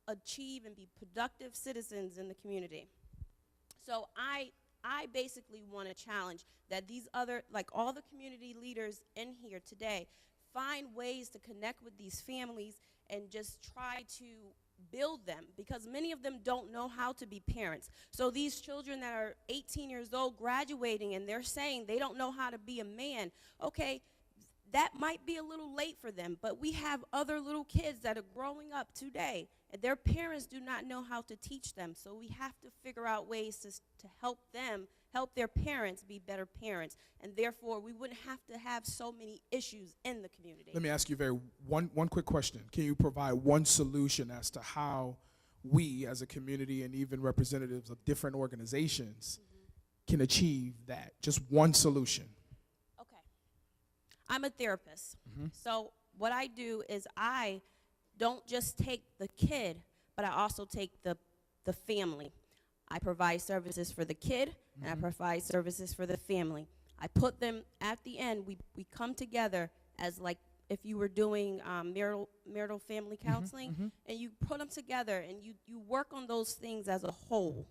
achieve and be productive citizens in the community. So I basically want to challenge that these other, like all the community leaders in here today, find ways to connect with these families and just try to build them, because many of them don't know how to be parents. So these children that are 18 years old graduating and they're saying they don't know how to be a man, okay, that might be a little late for them, but we have other little kids that are growing up today and their parents do not know how to teach them. So we have to figure out ways to help them, help their parents be better parents, and therefore we wouldn't have to have so many issues in the community. Let me ask you one quick question. Can you provide one solution as to how we as a community and even representatives of different organizations can achieve that? Just one solution. Okay. I'm a therapist. So what I do is I don't just take the kid, but I also take the family. I provide services for the kid, and I provide services for the family. I put them at the end. We come together as like if you were doing marital family counseling, and you put them together and you work on those things as a whole.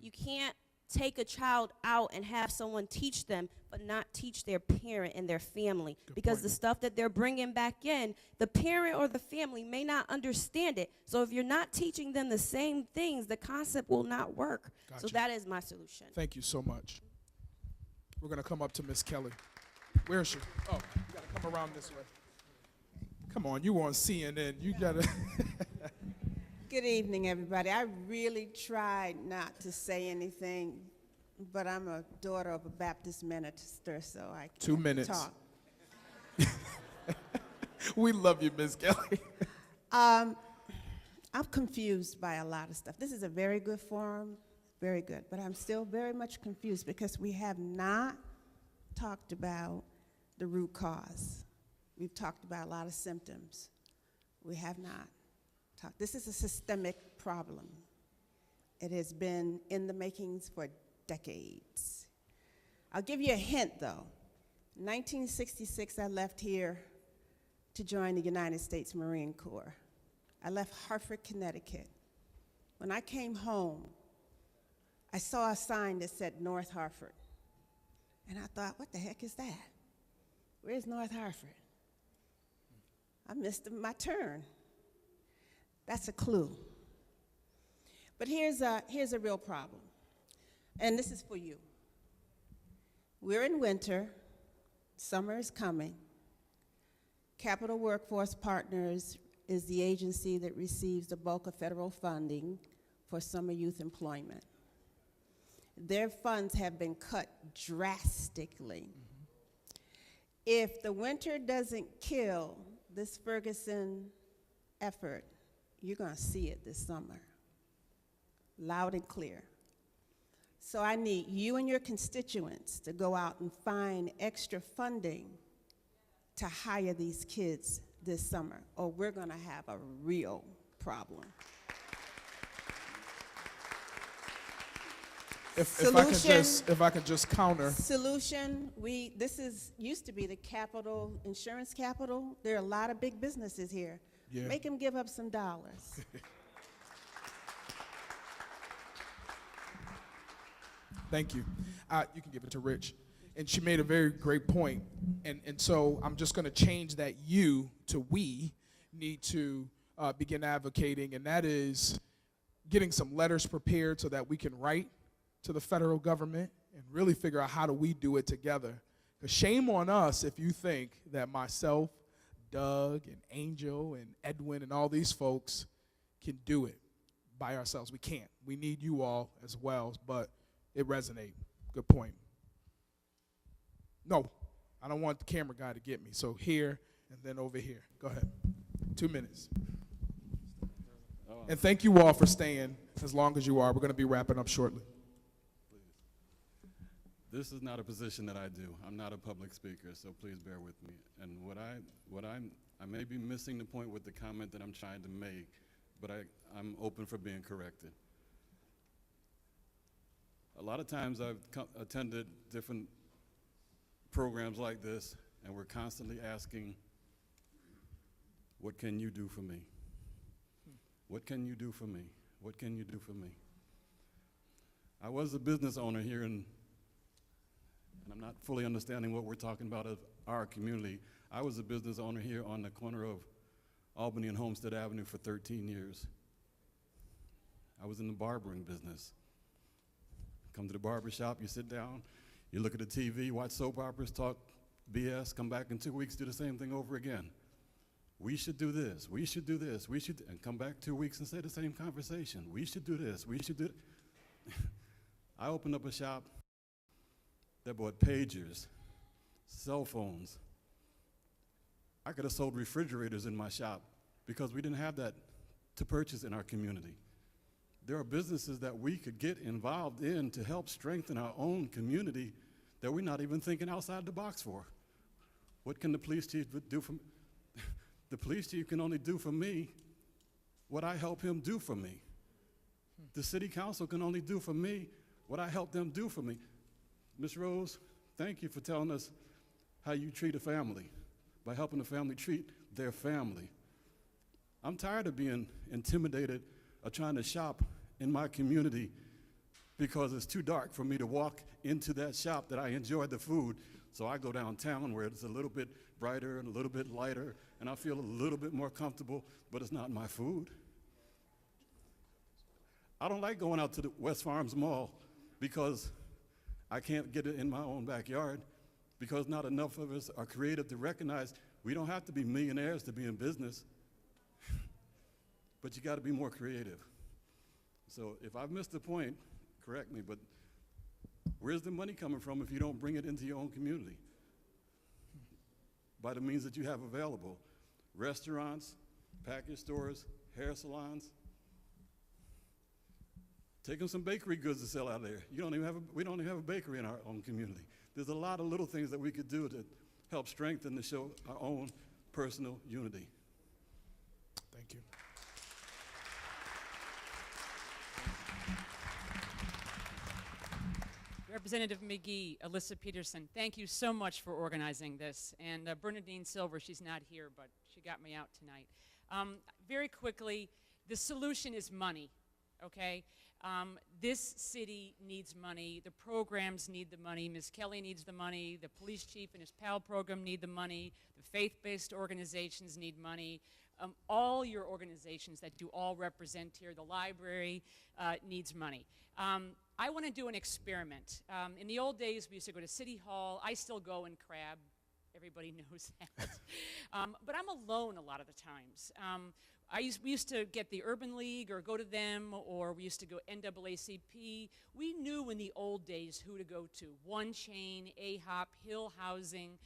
You can't take a child out and have someone teach them, but not teach their parent and their family. Because the stuff that they're bringing back in, the parent or the family may not understand it. So if you're not teaching them the same things, the concept will not work. Gotcha. So that is my solution. Thank you so much. We're going to come up to Miss Kelly. Where is she? Oh, you got to come around this way. Come on, you on CNN. You got to. Good evening, everybody. I really tried not to say anything, but I'm a daughter of a Baptist minister, so I can't 2 minutes. talk. We love you, Miss Kelly. I'm confused by a lot of stuff. This is a very good forum, very good, but I'm still very much confused because we have not talked about the root cause. We've talked about a lot of symptoms. We have not. This is a systemic problem. It has been in the makings for decades. I'll give you a hint, though. In 1966, I left here to join the United States Marine Corps. I left Hartford, Connecticut. When I came home, I saw a sign that said North Hartford. And I thought, what the heck is that? Where's North Hartford? I missed my turn. That's a clue. But here's a real problem, and this is for you. We're in winter, summer is coming. Capital Workforce Partners is the agency that receives the bulk of federal funding for summer youth employment. Their funds have been cut drastically. If the winter doesn't kill this Ferguson effort, you're going to see it this summer, loud and clear. So I need you and your constituents to go out and find extra funding to hire these kids this summer, or we're going to have a real problem. If I can just counter. Solution, this used to be the capital, insurance capital. There are a lot of big businesses here. Yeah. Make them give up some dollars. Thank you. You can give it to Rich. And she made a very great point. And so I'm just going to change that you to we need to begin advocating, and that is getting some letters prepared so that we can write to the federal government and really figure out how do we do it together. Because shame on us if you think that myself, Doug, and Angel, and Edwin, and all these folks can do it by ourselves. We can't. We need you all as well, but it resonates. Good point. No, I don't want the camera guy to get me. So here and then over here. Go ahead. 2 minutes. And thank you all for staying as long as you are. We're going to be wrapping up shortly. This is not a position that I do. I'm not a public speaker, so please bear with me. And I may be missing the point with the comment that I'm trying to make, but I'm open for being corrected. A lot of times I've attended different programs like this, and we're constantly asking, what can you do for me? What can you do for me? What can you do for me? I was a business owner here and I'm not fully understanding what we're talking about of our community. I was a business owner here on the corner of Albany and Homestead Avenue for 13 years. I was in the barbering business. Come to the barber shop, you sit down, you look at the TV, watch soap operas, talk BS, come back in 2 weeks, do the same thing over again. We should do this, we should do this, we should, and come back 2 weeks and say the same conversation. We should do this, we should do I opened up a shop that bought pagers, cell phones. I could have sold refrigerators in my shop because we didn't have that to purchase in our community. There are businesses that we could get involved in to help strengthen our own community that we're not even thinking outside the box for. What can the police chief do for me? The police chief can only do for me what I help him do for me. The city council can only do for me what I help them do for me. Ms. Rose, thank you for telling us how you treat a family, by helping a family treat their family. I'm tired of being intimidated or trying to shop in my community because it's too dark for me to walk into that shop that I enjoy the food. So I go downtown where it's a little bit brighter and a little bit lighter, and I feel a little bit more comfortable, but it's not my food. I don't like going out to the West Farms Mall because I can't get it in my own backyard, because not enough of us are creative to recognize we don't have to be millionaires to be in business, but you got to be more creative. So if I've missed the point, correct me, but where's the money coming from if you don't bring it into your own community? By the means that you have available. Restaurants, package stores, hair salons. Take them some bakery goods to sell out there. We don't even have a bakery in our own community. There's a lot of little things that we could do to help strengthen to show our own personal unity. Thank you. Representative McGee, Alyssa Peterson, thank you so much for organizing this. And Bernadine Silver, she's not here, but she got me out tonight. Very quickly, the solution is money, okay? This city needs money. The programs need the money. Ms. Kelly needs the money. The police chief and his PAL program need the money. The faith-based organizations need money. All your organizations that you all represent here, the library needs money. I want to do an experiment. In the old days, we used to go to City Hall. I still go and crab. Everybody knows that. But I'm alone a lot of the times. We used to get the Urban League or go to them, or we used to go NAACP. We knew in the old days who to go to. One Chain, AHOP, Hill Housing.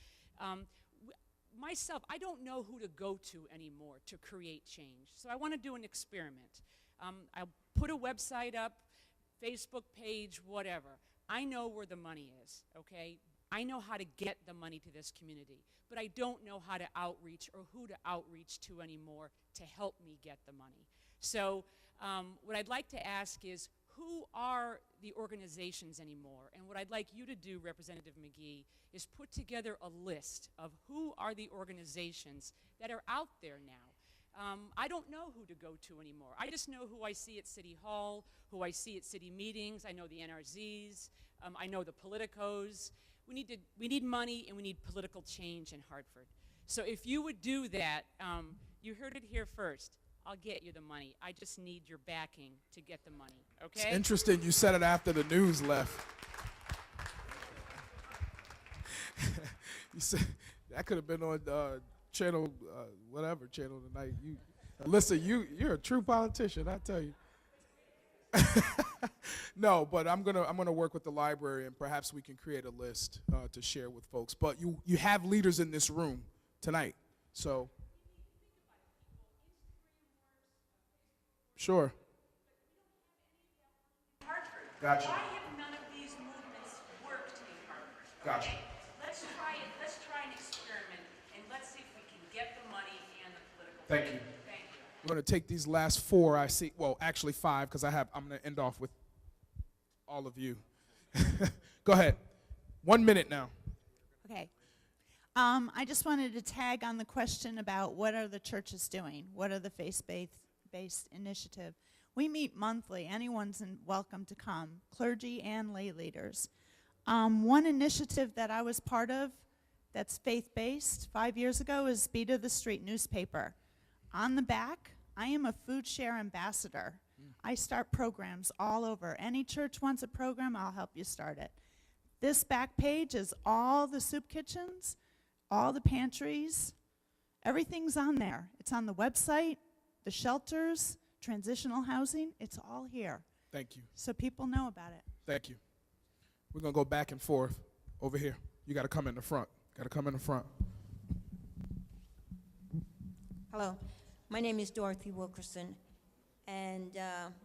Myself, I don't know who to go to anymore to create change. So I want to do an experiment. I'll put a website up, Facebook page, whatever. I know where the money is, okay? I know how to get the money to this community, but I don't know how to outreach or who to outreach to anymore to help me get the money. So what I'd like to ask is, who are the organizations anymore? And what I'd like you to do, Representative McGee, is put together a list of who are the organizations that are out there now. I don't know who to go to anymore. I just know who I see at City Hall, who I see at city meetings. I know the NRZs. I know the politicos. We need money and we need political change in Hartford. So if you would do that, you heard it here first. I'll get you the money. I just need your backing to get the money, okay? It's interesting you said it after the news left. You said that could have been on channel, whatever channel tonight. Alyssa, you're a true politician, I tell you. No, but I'm gonna work with the library, and perhaps we can create a list to share with folks. But you have leaders in this room tonight, so sure. Hartford. Gotcha. Why have none of these movements worked in Hartford? Gotcha. Okay? Let's try it. Let's try an experiment, and let's see if we can get the money and the political. Thank you. Thank you. We're going to take these last four, I see, well, actually five, because I'm going to end off with all of you. Go ahead. 1 minute now. Okay. I just wanted to tag on the question about what are the churches doing? What are the faith-based initiative? We meet monthly. Anyone's welcome to come, clergy and lay leaders. One initiative that I was part of that's faith-based 5 years ago is Beat of the Street newspaper. On the back, I am a food share ambassador. I start programs all over. Any church wants a program, I'll help you start it. This back page is all the soup kitchens, all the pantries. Everything's on there. It's on the website, the shelters, transitional housing. It's all here. Thank you. So people know about it. Thank you. We're going to go back and forth over here. You got to come in the front. Got to come in the front. Hello, my name is Dorothy Wilkerson, and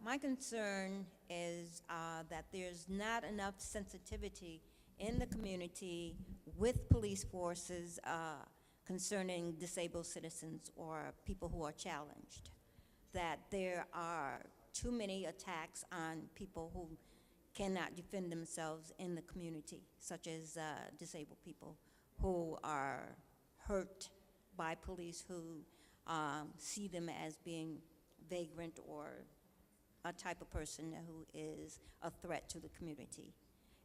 my concern is that there's not enough sensitivity in the community with police forces concerning disabled citizens or people who are challenged, that there are too many attacks on people who cannot defend themselves in the community, such as disabled people who are hurt by police who see them as being vagrant or a type of person who is a threat to the community.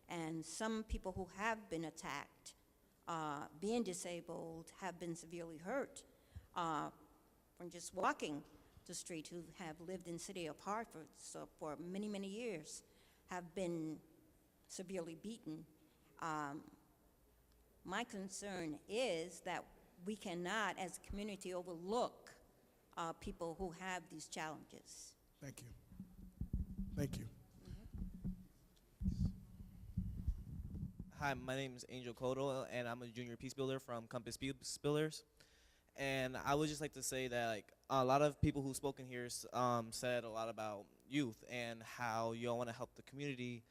And some people who have been attacked, being disabled, have been severely hurt from just walking the street, who have lived in the city of Hartford so for many, many years, have been severely beaten. My concern is that we cannot, as a community, overlook people who have these challenges. Thank you. Thank you. Hi, my name is Angel Cotto, and I'm a junior peace builder from Compass Peace Builders. And I would just like to say that, like, a lot of people who spoke in here said a lot about youth and how you all want to help the community.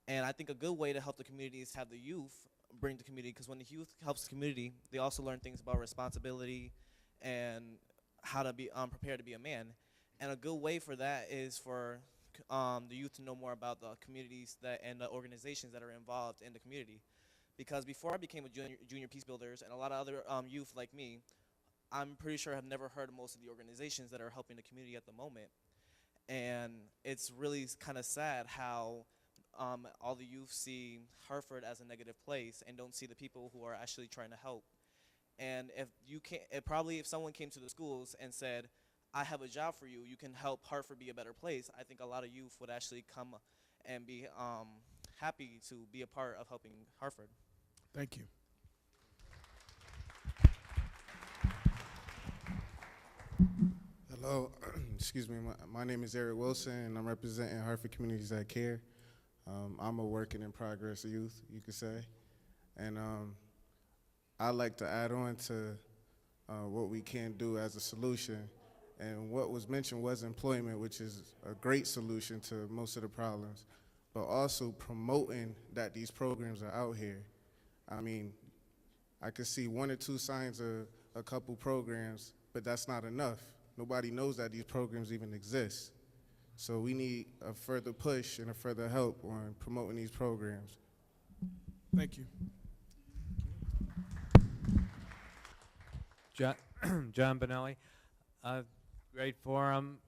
And I think a good way to help the community is have the youth bring the community, because when the youth helps the community, they also learn things about responsibility and how to be prepared to be a man. And a good way for that is for the youth to know more about the communities and the organizations that are involved in the community. Because before I became a junior peace builders, and a lot of other youth like me, I'm pretty sure have never heard of most of the organizations that are helping the community at the moment. And it's really kind of sad how all the youth see Hartford as a negative place and don't see the people who are actually trying to help. And if you can't, if someone came to the schools and said, I have a job for you, you can help Hartford be a better place, I think a lot of youth would actually come and be happy to be a part of helping Hartford. Thank you. Hello, excuse me, my name is Eric Wilson, and I'm representing Hartford Communities That Care. I'm a working in progress youth, you could say. And I'd like to add on to what we can do as a solution. And what was mentioned was employment, which is a great solution to most of the problems, but also promoting that these programs are out here. I mean, I could see 1 or 2 signs of a couple programs, but that's not enough. Nobody knows that these programs even exist. So we need a further push and a further help on promoting these programs. Thank you. John Bonelli. Great forum.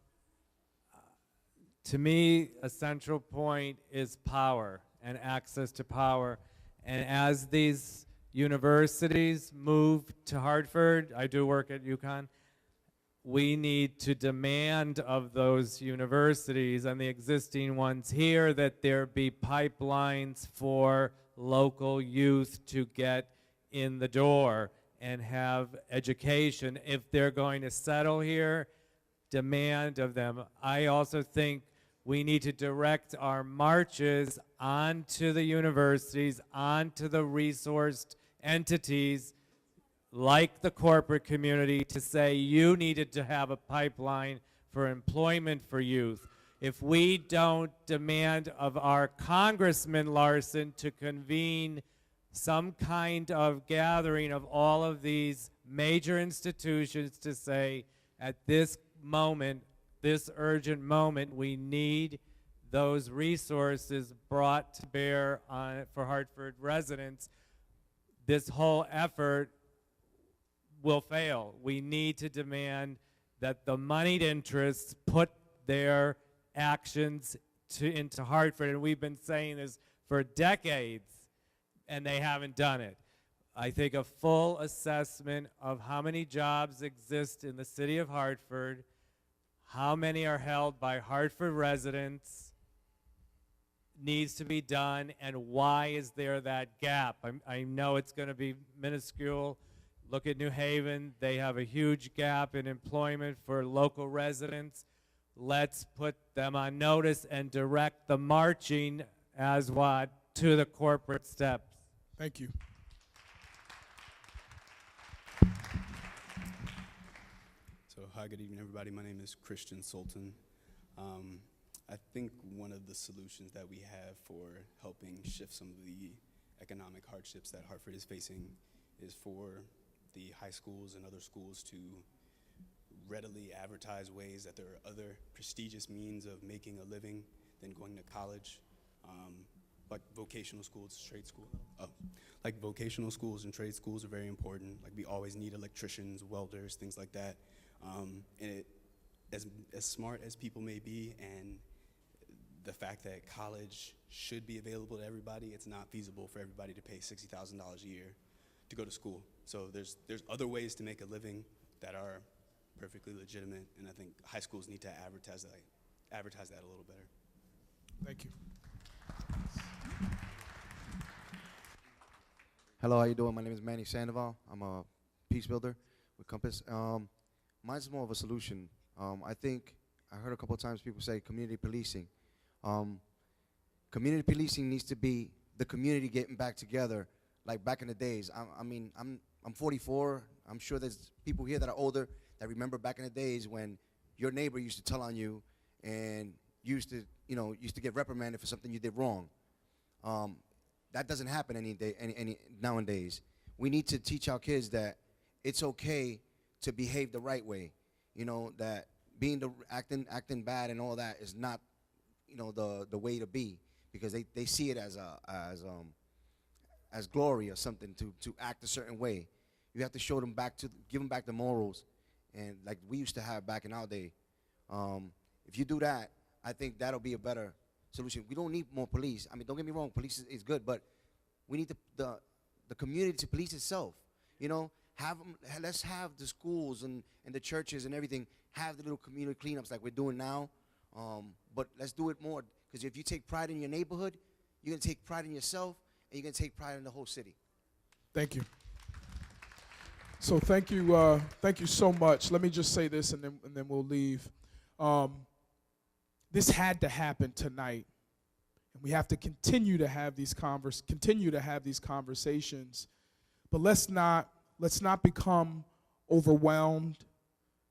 To me, a central point is power and access to power. And as these universities move to Hartford, I do work at UConn, we need to demand of those universities and the existing ones here that there be pipelines for local youth to get in the door and have education. If they're going to settle here, demand of them. I also think we need to direct our marches onto the universities, onto the resourced entities like the corporate community to say you needed to have a pipeline for employment for youth. If we don't demand of our Congressman Larson to convene some kind of gathering of all of these major institutions to say at this moment, this urgent moment, we need those resources brought to bear on for Hartford residents, this whole effort will fail. We need to demand that the moneyed interests put their actions into Hartford, and we've been saying this for decades, and they haven't done it. I think a full assessment of how many jobs exist in the city of Hartford, how many are held by Hartford residents, needs to be done, and why is there that gap? I know it's going to be minuscule. Look at New Haven. They have a huge gap in employment for local residents. Let's put them on notice and direct the marching as what to the corporate steps. Thank you. So, hi, good evening, everybody. My name is Christian Sultan. I think one of the solutions that we have for helping shift some of the economic hardships that Hartford is facing is for the high schools and other schools to readily advertise ways that there are other prestigious means of making a living than going to college, like vocational schools, trade school. Like vocational schools and trade schools are very important. Like we always need electricians, welders, things like that. And it, as smart as people may be, and the fact that college should be available to everybody, it's not feasible for everybody to pay $60,000 a year to go to school. So there's other ways to make a living that are perfectly legitimate, and I think high schools need to advertise that a little better. Thank you. Hello, how you doing? My name is Manny Sandoval. I'm a peace builder with Compass. Mine's more of a solution. I think I heard a couple of times people say community policing. Community policing needs to be the community getting back together, like back in the days. I'm 44. I'm sure there's people here that are older that remember back in the days when your neighbor used to tell on you and used to get reprimanded for something you did wrong. That doesn't happen any nowadays. We need to teach our kids that it's okay to behave the right way. You know, that acting bad and all that is not, the way to be, because they see it as glory or something to act a certain way. You have to show them give them back the morals, and like we used to have back in our day. If you do that, I think that'll be a better solution. We don't need more police. I mean, don't get me wrong, police is good, but we need the community to police itself. Let's have the schools and the churches and everything have the little community cleanups like we're doing now. But let's do it more, because if you take pride in your neighborhood, you're going to take pride in yourself, and you're going to take pride in the whole city. Thank you. So thank you so much. Let me just say this, and then we'll leave. This had to happen tonight, and we have to continue to have these conversations. But let's not become overwhelmed,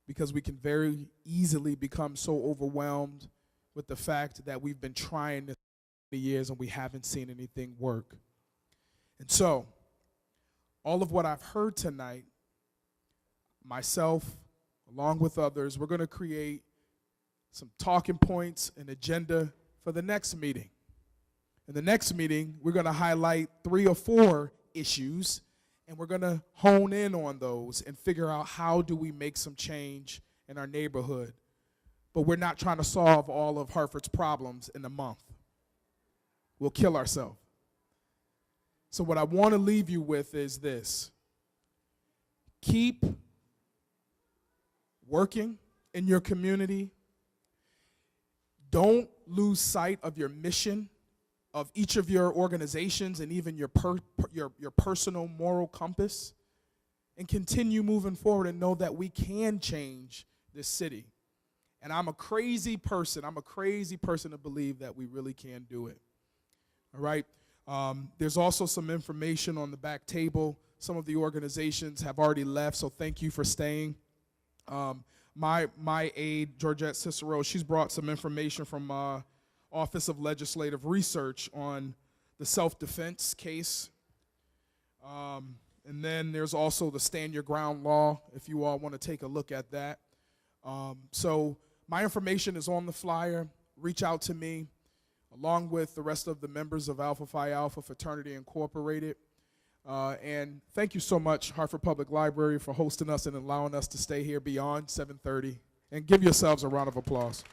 because we can very easily become so overwhelmed with the fact that we've been trying this for many years and we haven't seen anything work. And so, all of what I've heard tonight, myself, along with others, we're going to create some talking points, an agenda for the next meeting. In the next meeting, we're going to highlight 3 or 4 issues, and we're going to hone in on those and figure out how do we make some change in our neighborhood. But we're not trying to solve all of Hartford's problems in a month. We'll kill ourselves. So what I want to leave you with is this. Keep working in your community. Don't lose sight of your mission, of each of your organizations, and even your personal moral compass, and continue moving forward and know that we can change this city. And I'm a crazy person to believe that we really can do it. All right? There's also some information on the back table. Some of the organizations have already left, so thank you for staying. My aide, Georgette Cicero, she's brought some information from Office of Legislative Research on the self-defense case. And then there's also the Stand Your Ground law, if you all want to take a look at that. So my information is on the flyer. Reach out to me, along with the rest of the members of Alpha Phi Alpha Fraternity Incorporated. And thank you so much, Hartford Public Library, for hosting us and allowing us to stay here beyond 7:30. And give yourselves a round of applause.